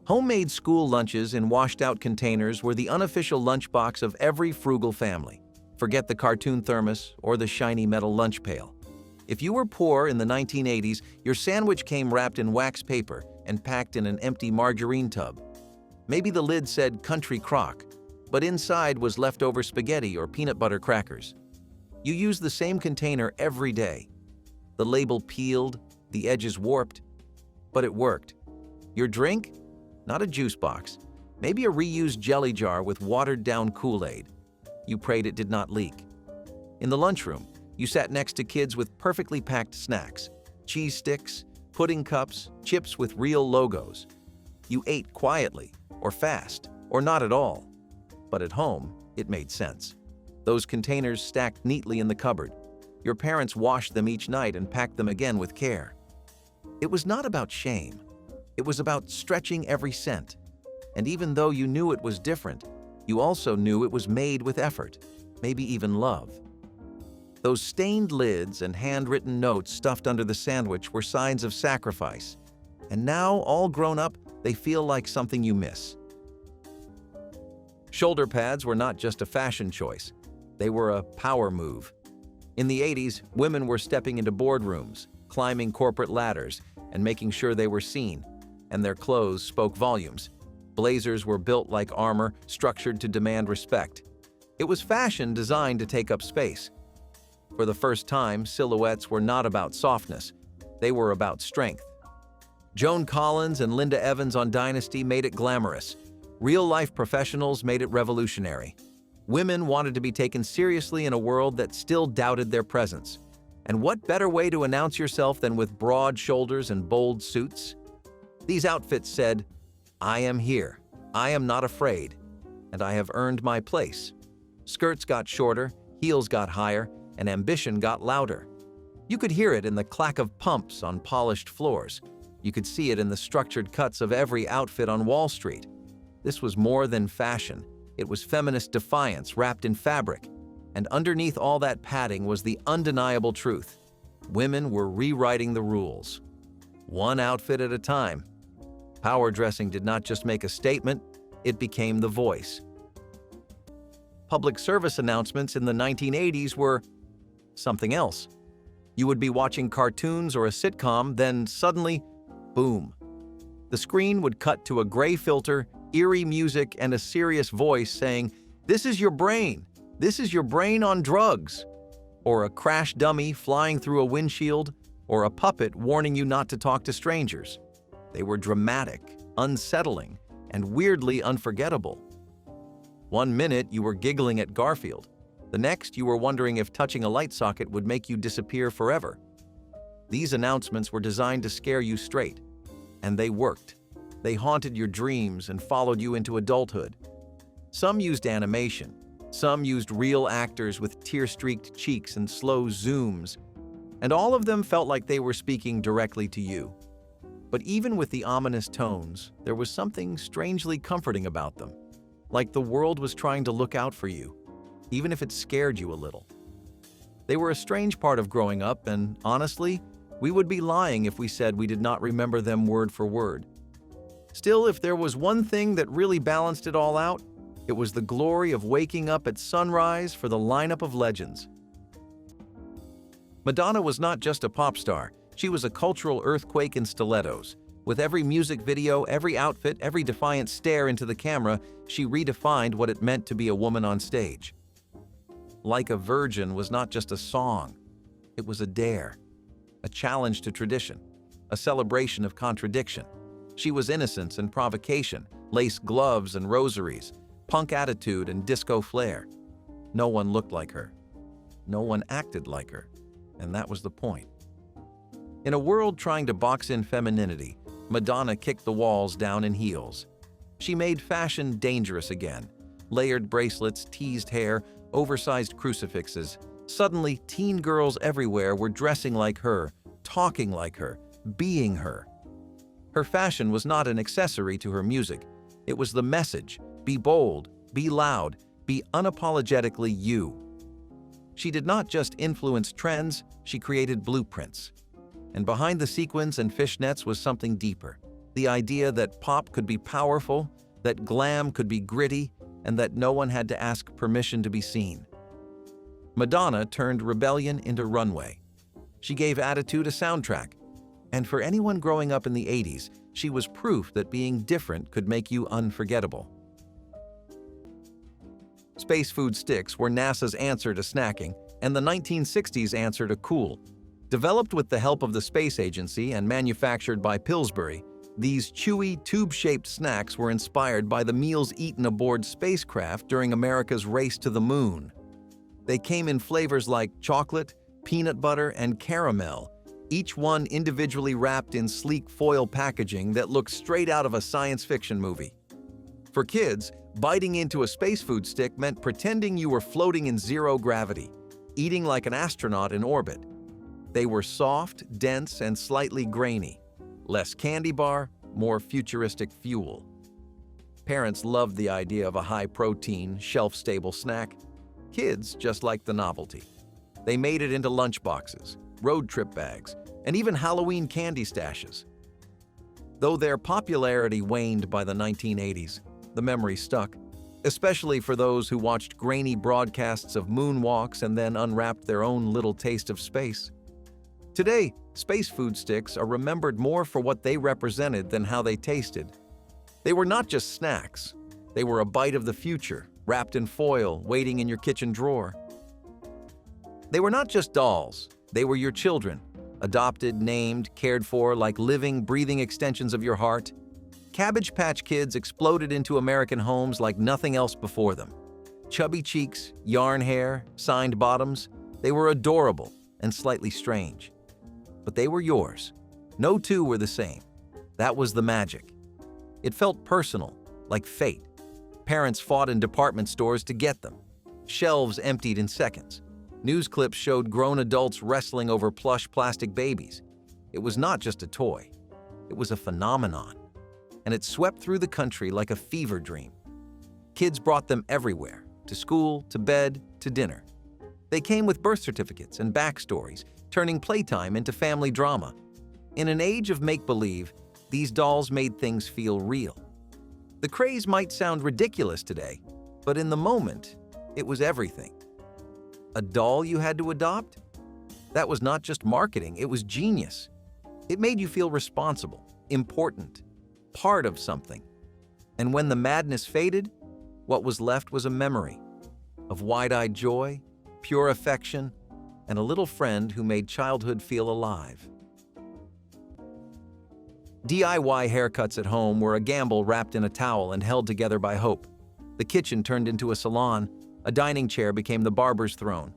Homemade school lunches in washed-out containers were the unofficial lunchbox of every frugal family. Forget the cartoon thermos or the shiny metal lunch pail. If you were poor in the 1980s, your sandwich came wrapped in wax paper and packed in an empty margarine tub. Maybe the lid said country crock, but inside was leftover spaghetti or peanut butter crackers. You used the same container every day. The label peeled, the edges warped, but it worked. Your drink? Not a juice box. Maybe a reused jelly jar with watered-down Kool-Aid. You prayed it did not leak. In the lunchroom, you sat next to kids with perfectly packed snacks, cheese sticks, pudding cups, chips with real logos. You ate quietly, or fast, or not at all. But at home, it made sense. Those containers stacked neatly in the cupboard. Your parents washed them each night and packed them again with care. It was not about shame. It was about stretching every cent. And even though you knew it was different, you also knew it was made with effort, maybe even love. Those stained lids and handwritten notes stuffed under the sandwich were signs of sacrifice. And now, all grown up, they feel like something you miss. Shoulder pads were not just a fashion choice. They were a power move. In the 80s, women were stepping into boardrooms, climbing corporate ladders, and making sure they were seen, and their clothes spoke volumes. Blazers were built like armor, structured to demand respect. It was fashion designed to take up space. For the first time, silhouettes were not about softness. They were about strength. Joan Collins and Linda Evans on Dynasty made it glamorous. Real-life professionals made it revolutionary. Women wanted to be taken seriously in a world that still doubted their presence. And what better way to announce yourself than with broad shoulders and bold suits? These outfits said, "I am here, I am not afraid, and I have earned my place." Skirts got shorter, heels got higher, and ambition got louder. You could hear it in the clack of pumps on polished floors. You could see it in the structured cuts of every outfit on Wall Street. This was more than fashion. It was feminist defiance wrapped in fabric. And underneath all that padding was the undeniable truth. Women were rewriting the rules. One outfit at a time. Power dressing did not just make a statement, it became the voice. Public service announcements in the 1980s were something else. You would be watching cartoons or a sitcom, then suddenly, boom. The screen would cut to a gray filter, eerie music, and a serious voice saying, "This is your brain. This is your brain on drugs." Or a crash dummy flying through a windshield, or a puppet warning you not to talk to strangers. They were dramatic, unsettling, and weirdly unforgettable. One minute you were giggling at Garfield. The next you were wondering if touching a light socket would make you disappear forever. These announcements were designed to scare you straight. And they worked. They haunted your dreams and followed you into adulthood. Some used animation. Some used real actors with tear-streaked cheeks and slow zooms. And all of them felt like they were speaking directly to you. But even with the ominous tones, there was something strangely comforting about them. Like the world was trying to look out for you, even if it scared you a little. They were a strange part of growing up, and honestly, we would be lying if we said we did not remember them word for word. Still, if there was one thing that really balanced it all out, it was the glory of waking up at sunrise for the lineup of legends. Madonna was not just a pop star, she was a cultural earthquake in stilettos. With every music video, every outfit, every defiant stare into the camera, she redefined what it meant to be a woman on stage. Like a Virgin was not just a song, it was a dare, a challenge to tradition, a celebration of contradiction. She was innocence and provocation, lace gloves and rosaries, punk attitude and disco flair. No one looked like her. No one acted like her, and that was the point. In a world trying to box in femininity, Madonna kicked the walls down in heels. She made fashion dangerous again. Layered bracelets, teased hair, oversized crucifixes. Suddenly, teen girls everywhere were dressing like her, talking like her, being her. Her fashion was not an accessory to her music. It was the message: be bold, be loud, be unapologetically you. She did not just influence trends, she created blueprints. And behind the sequins and fishnets was something deeper. The idea that pop could be powerful, that glam could be gritty, and that no one had to ask permission to be seen. Madonna turned rebellion into runway. She gave attitude a soundtrack. And for anyone growing up in the 80s, she was proof that being different could make you unforgettable. Space food sticks were NASA's answer to snacking, and the 1960s answer to cool. Developed with the help of the space agency and manufactured by Pillsbury, these chewy, tube-shaped snacks were inspired by the meals eaten aboard spacecraft during America's race to the moon. They came in flavors like chocolate, peanut butter, and caramel, each one individually wrapped in sleek foil packaging that looked straight out of a science fiction movie. For kids, biting into a space food stick meant pretending you were floating in zero gravity, eating like an astronaut in orbit. They were soft, dense, and slightly grainy. Less candy bar, more futuristic fuel. Parents loved the idea of a high-protein, shelf-stable snack. Kids just liked the novelty. They made it into lunchboxes, road trip bags, and even Halloween candy stashes. Though their popularity waned by the 1980s, the memory stuck, especially for those who watched grainy broadcasts of moonwalks and then unwrapped their own little taste of space. Today, space food sticks are remembered more for what they represented than how they tasted. They were not just snacks. They were a bite of the future, wrapped in foil, waiting in your kitchen drawer. They were not just dolls. They were your children, adopted, named, cared for like living, breathing extensions of your heart. Cabbage Patch Kids exploded into American homes like nothing else before them. Chubby cheeks, yarn hair, signed bottoms, they were adorable and slightly strange. But they were yours. No two were the same. That was the magic. It felt personal, like fate. Parents fought in department stores to get them. Shelves emptied in seconds. News clips showed grown adults wrestling over plush plastic babies. It was not just a toy. It was a phenomenon. And it swept through the country like a fever dream. Kids brought them everywhere, to school, to bed, to dinner. They came with birth certificates and backstories, turning playtime into family drama. In an age of make-believe, these dolls made things feel real. The craze might sound ridiculous today, but in the moment, it was everything. A doll you had to adopt? That was not just marketing, it was genius. It made you feel responsible, important, part of something. And when the madness faded, what was left was a memory of wide-eyed joy, pure affection, and a little friend who made childhood feel alive. DIY haircuts at home were a gamble wrapped in a towel and held together by hope. The kitchen turned into a salon. A dining chair became the barber's throne.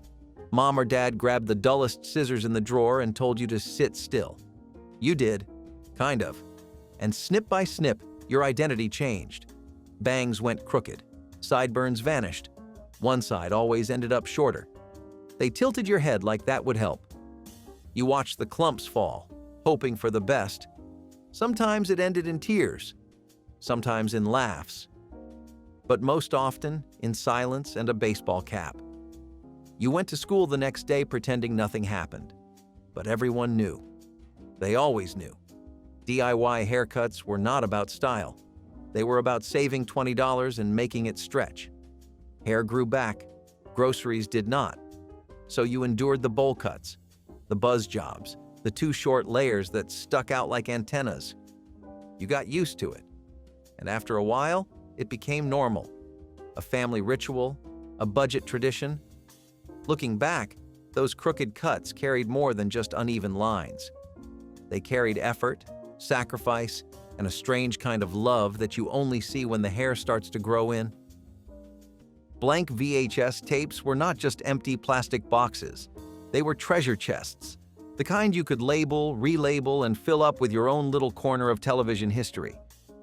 Mom or dad grabbed the dullest scissors in the drawer and told you to sit still. You did, kind of. And snip by snip, your identity changed. Bangs went crooked. Sideburns vanished. One side always ended up shorter. They tilted your head like that would help. You watched the clumps fall, hoping for the best. Sometimes it ended in tears, sometimes in laughs, but most often in silence and a baseball cap. You went to school the next day pretending nothing happened, but everyone knew. They always knew. DIY haircuts were not about style. They were about saving $20 and making it stretch. Hair grew back, groceries did not. So you endured the bowl cuts, the buzz jobs, the too short layers that stuck out like antennas. You got used to it. And after a while, it became normal. A family ritual, a budget tradition. Looking back, those crooked cuts carried more than just uneven lines. They carried effort, sacrifice, and a strange kind of love that you only see when the hair starts to grow in. Blank VHS tapes were not just empty plastic boxes. They were treasure chests, the kind you could label, relabel, and fill up with your own little corner of television history.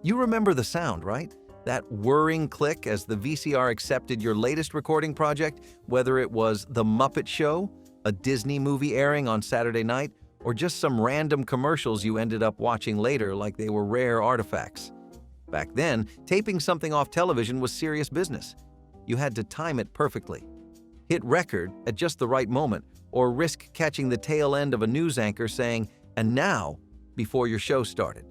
You remember the sound, right? That whirring click as the VCR accepted your latest recording project, whether it was The Muppet Show, a Disney movie airing on Saturday night, or just some random commercials you ended up watching later like they were rare artifacts. Back then, taping something off television was serious business. You had to time it perfectly, hit record at just the right moment, or risk catching the tail end of a news anchor saying, "And now," before your show started.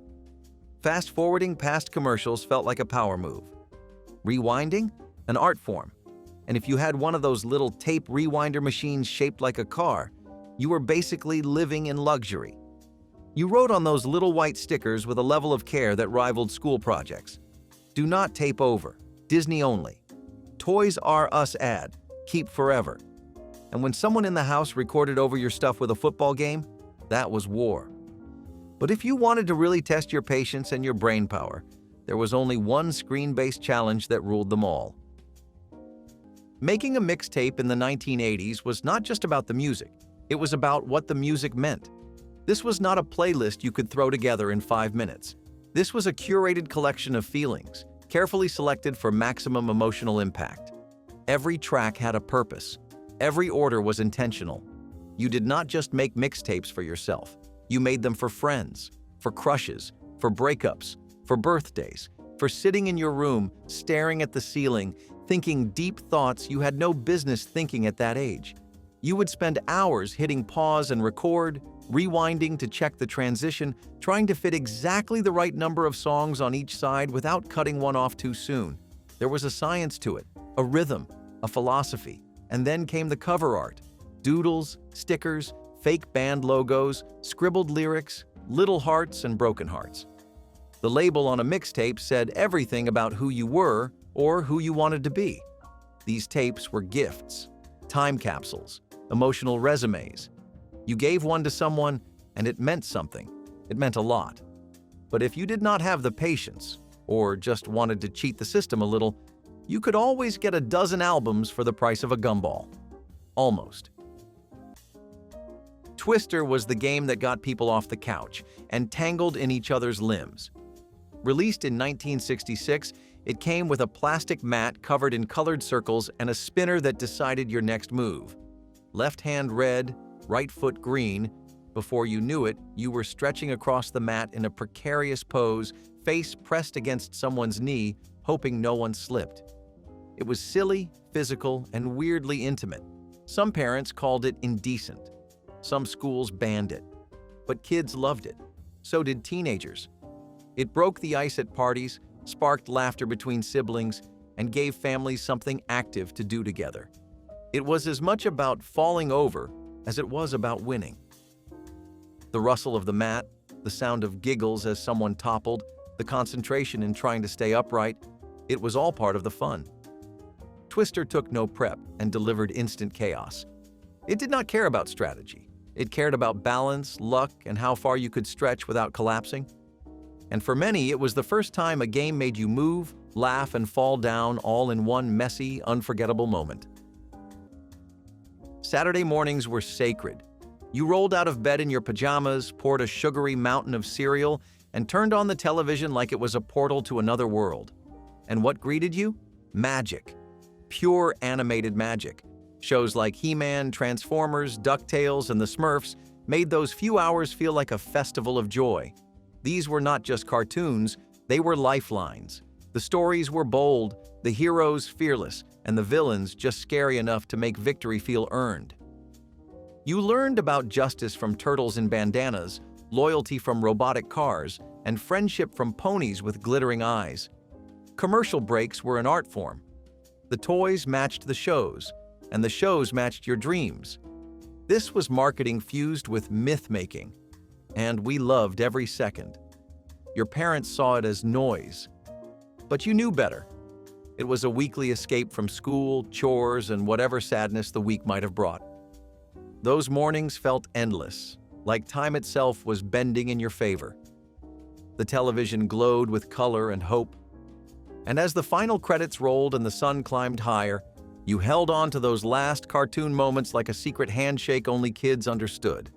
Fast-forwarding past commercials felt like a power move. Rewinding? An art form. And if you had one of those little tape rewinder machines shaped like a car, you were basically living in luxury. You wrote on those little white stickers with a level of care that rivaled school projects. Do not tape over. Disney only. Toys R Us ad. Keep forever. And when someone in the house recorded over your stuff with a football game, that was war. But if you wanted to really test your patience and your brain power, there was only one screen-based challenge that ruled them all. Making a mixtape in the 1980s was not just about the music. It was about what the music meant. This was not a playlist you could throw together in 5 minutes. This was a curated collection of feelings, carefully selected for maximum emotional impact. Every track had a purpose. Every order was intentional. You did not just make mixtapes for yourself. You made them for friends, for crushes, for breakups, for birthdays, for sitting in your room, staring at the ceiling, thinking deep thoughts you had no business thinking at that age. You would spend hours hitting pause and record, rewinding to check the transition, trying to fit exactly the right number of songs on each side without cutting one off too soon. There was a science to it, a rhythm, a philosophy. And then came the cover art. Doodles, stickers, fake band logos, scribbled lyrics, little hearts and broken hearts. The label on a mixtape said everything about who you were or who you wanted to be. These tapes were gifts, time capsules, emotional resumes. You gave one to someone and it meant something. It meant a lot. But if you did not have the patience or just wanted to cheat the system a little, you could always get a dozen albums for the price of a gumball. Almost. Twister was the game that got people off the couch and tangled in each other's limbs. Released in 1966, it came with a plastic mat covered in colored circles and a spinner that decided your next move. Left hand red, right foot green. Before you knew it, you were stretching across the mat in a precarious pose, face pressed against someone's knee, hoping no one slipped. It was silly, physical, and weirdly intimate. Some parents called it indecent. Some schools banned it. But kids loved it. So did teenagers. It broke the ice at parties, sparked laughter between siblings, and gave families something active to do together. It was as much about falling over as it was about winning. The rustle of the mat, the sound of giggles as someone toppled, the concentration in trying to stay upright, it was all part of the fun. Twister took no prep and delivered instant chaos. It did not care about strategy. It cared about balance, luck, and how far you could stretch without collapsing. And for many, it was the first time a game made you move, laugh, and fall down all in one messy, unforgettable moment. Saturday mornings were sacred. You rolled out of bed in your pajamas, poured a sugary mountain of cereal, and turned on the television like it was a portal to another world. And what greeted you? Magic. Pure animated magic. Shows like He-Man, Transformers, DuckTales, and the Smurfs made those few hours feel like a festival of joy. These were not just cartoons, they were lifelines. The stories were bold, the heroes fearless, and the villains just scary enough to make victory feel earned. You learned about justice from turtles in bandanas, loyalty from robotic cars, and friendship from ponies with glittering eyes. Commercial breaks were an art form. The toys matched the shows, and the shows matched your dreams. This was marketing fused with myth-making, and we loved every second. Your parents saw it as noise, but you knew better. It was a weekly escape from school, chores, and whatever sadness the week might have brought. Those mornings felt endless, like time itself was bending in your favor. The television glowed with color and hope. And as the final credits rolled and the sun climbed higher, you held on to those last cartoon moments like a secret handshake only kids understood.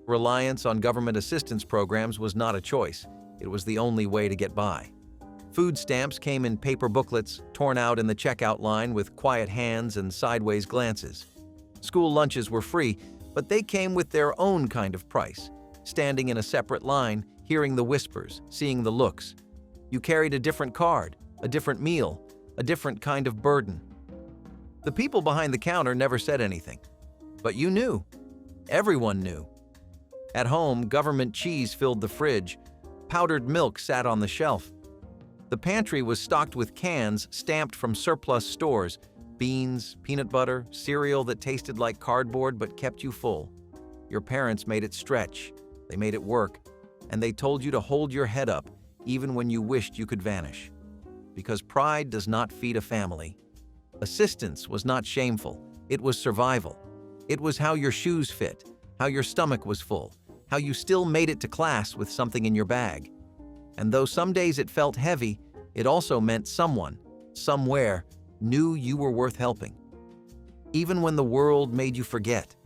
Reliance on government assistance programs was not a choice. It was the only way to get by. Food stamps came in paper booklets, torn out in the checkout line with quiet hands and sideways glances. School lunches were free, but they came with their own kind of price. Standing in a separate line, hearing the whispers, seeing the looks. You carried a different card, a different meal, a different kind of burden. The people behind the counter never said anything. But you knew. Everyone knew. At home, government cheese filled the fridge. Powdered milk sat on the shelf. The pantry was stocked with cans stamped from surplus stores, beans, peanut butter, cereal that tasted like cardboard but kept you full. Your parents made it stretch. They made it work. And they told you to hold your head up, even when you wished you could vanish. Because pride does not feed a family. Assistance was not shameful. It was survival. It was how your shoes fit, how your stomach was full, how you still made it to class with something in your bag. And though some days it felt heavy, it also meant someone, somewhere, knew you were worth helping. Even when the world made you forget.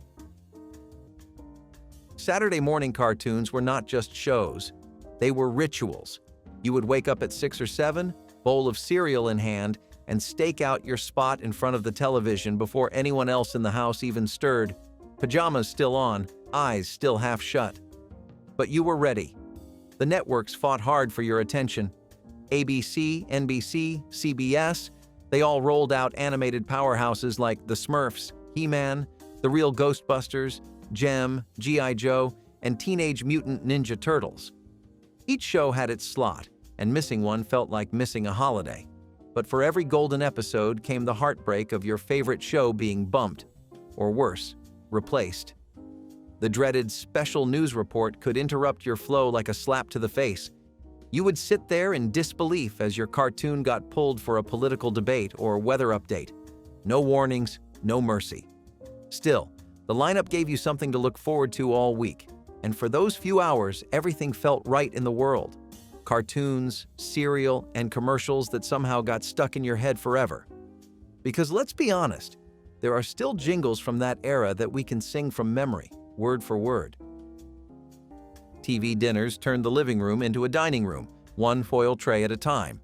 Saturday morning cartoons were not just shows. They were rituals. You would wake up at 6 or 7, bowl of cereal in hand, and stake out your spot in front of the television before anyone else in the house even stirred, pajamas still on, eyes still half shut. But you were ready. The networks fought hard for your attention. ABC, NBC, CBS, they all rolled out animated powerhouses like The Smurfs, He-Man, The Real Ghostbusters, Gem, G.I. Joe, and Teenage Mutant Ninja Turtles. Each show had its slot, and missing one felt like missing a holiday. But for every golden episode came the heartbreak of your favorite show being bumped, or worse, replaced. The dreaded special news report could interrupt your flow like a slap to the face. You would sit there in disbelief as your cartoon got pulled for a political debate or weather update. No warnings, no mercy. Still, the lineup gave you something to look forward to all week, and for those few hours, everything felt right in the world. Cartoons, cereal, and commercials that somehow got stuck in your head forever. Because let's be honest, there are still jingles from that era that we can sing from memory, word for word. TV dinners turned the living room into a dining room, one foil tray at a time.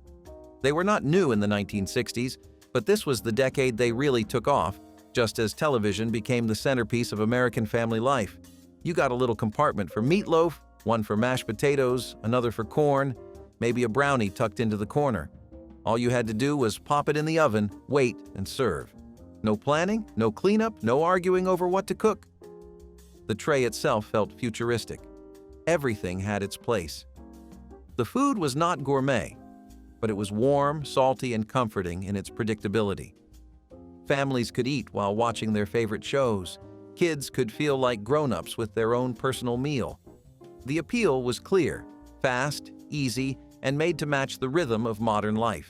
They were not new in the 1960s, but this was the decade they really took off, just as television became the centerpiece of American family life. You got a little compartment for meatloaf, one for mashed potatoes, another for corn, maybe a brownie tucked into the corner. All you had to do was pop it in the oven, wait, and serve. No planning, no cleanup, no arguing over what to cook. The tray itself felt futuristic. Everything had its place. The food was not gourmet, but it was warm, salty, and comforting in its predictability. Families could eat while watching their favorite shows. Kids could feel like grown-ups with their own personal meal. The appeal was clear, fast, easy, and made to match the rhythm of modern life.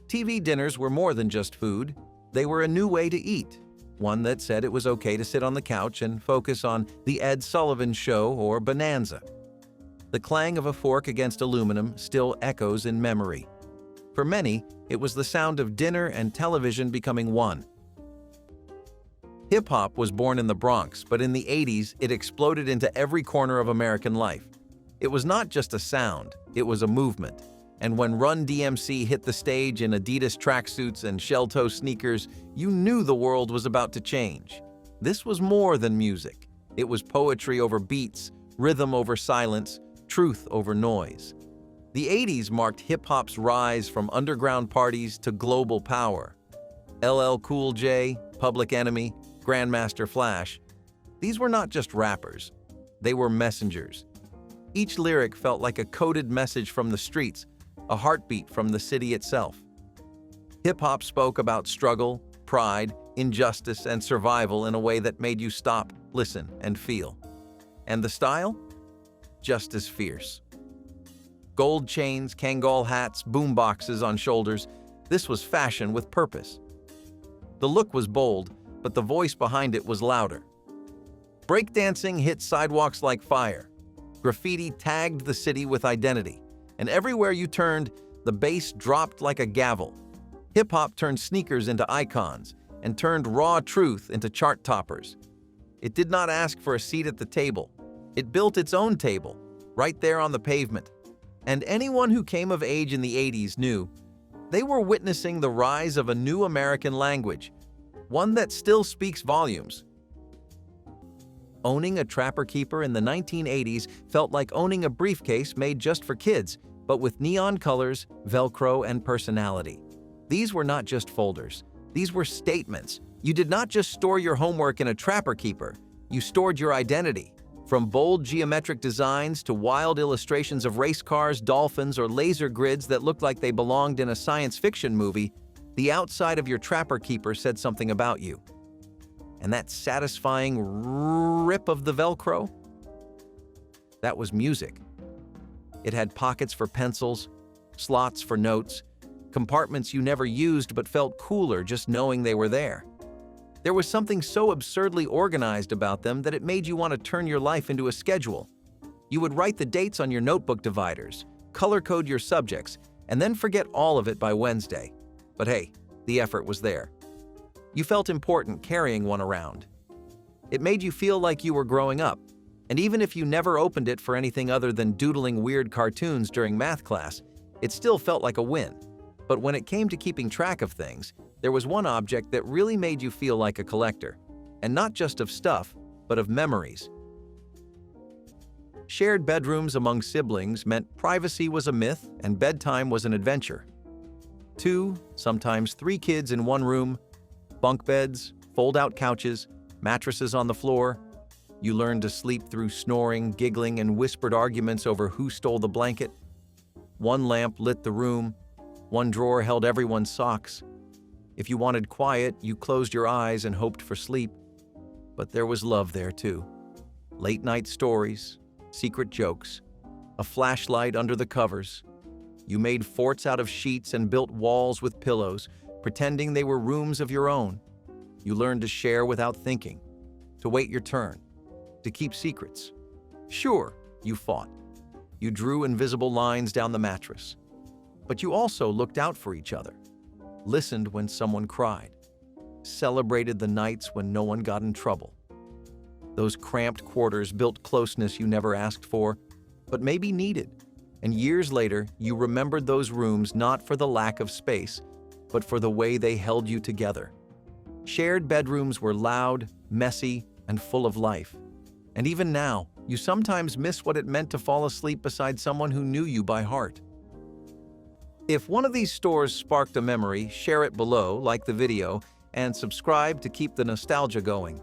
TV dinners were more than just food. They were a new way to eat, one that said it was okay to sit on the couch and focus on The Ed Sullivan Show or Bonanza. The clang of a fork against aluminum still echoes in memory. For many, it was the sound of dinner and television becoming one. Hip-hop was born in the Bronx, but in the 80s, it exploded into every corner of American life. It was not just a sound, it was a movement. And when Run DMC hit the stage in Adidas tracksuits and shell-toe sneakers, you knew the world was about to change. This was more than music. It was poetry over beats, rhythm over silence, truth over noise. The 80s marked hip-hop's rise from underground parties to global power. LL Cool J, Public Enemy, Grandmaster Flash. These were not just rappers. They were messengers. Each lyric felt like a coded message from the streets, a heartbeat from the city itself. Hip-hop spoke about struggle, pride, injustice, and survival in a way that made you stop, listen, and feel. And the style? Just as fierce. Gold chains, Kangol hats, boom boxes on shoulders. This was fashion with purpose. The look was bold, but the voice behind it was louder. Breakdancing hit sidewalks like fire. Graffiti tagged the city with identity. And everywhere you turned, the bass dropped like a gavel. Hip-hop turned sneakers into icons and turned raw truth into chart toppers. It did not ask for a seat at the table. It built its own table, right there on the pavement. And anyone who came of age in the 80s knew they were witnessing the rise of a new American language, one that still speaks volumes. Owning a Trapper Keeper in the 1980s felt like owning a briefcase made just for kids, but with neon colors, Velcro, and personality. These were not just folders. These were statements. You did not just store your homework in a Trapper Keeper. You stored your identity. From bold geometric designs to wild illustrations of race cars, dolphins, or laser grids that looked like they belonged in a science fiction movie, the outside of your Trapper Keeper said something about you. And that satisfying rip of the Velcro? That was music. It had pockets for pencils, slots for notes, compartments you never used but felt cooler just knowing they were there. There was something so absurdly organized about them that it made you want to turn your life into a schedule. You would write the dates on your notebook dividers, color-code your subjects, and then forget all of it by Wednesday. But hey, the effort was there. You felt important carrying one around. It made you feel like you were growing up, and even if you never opened it for anything other than doodling weird cartoons during math class, it still felt like a win. But when it came to keeping track of things, there was one object that really made you feel like a collector, and not just of stuff, but of memories. Shared bedrooms among siblings meant privacy was a myth and bedtime was an adventure. 2, sometimes 3 kids in one room, bunk beds, fold-out couches, mattresses on the floor. You learned to sleep through snoring, giggling, and whispered arguments over who stole the blanket. One lamp lit the room. One drawer held everyone's socks. If you wanted quiet, you closed your eyes and hoped for sleep. But there was love there too. Late-night stories, secret jokes, a flashlight under the covers. You made forts out of sheets and built walls with pillows, pretending they were rooms of your own. You learned to share without thinking, to wait your turn, to keep secrets. Sure, you fought. You drew invisible lines down the mattress. But you also looked out for each other, listened when someone cried, celebrated the nights when no one got in trouble. Those cramped quarters built closeness you never asked for, but maybe needed. And years later, you remembered those rooms not for the lack of space, but for the way they held you together. Shared bedrooms were loud, messy, and full of life. And even now, you sometimes miss what it meant to fall asleep beside someone who knew you by heart. If one of these stores sparked a memory, share it below, like the video, and subscribe to keep the nostalgia going.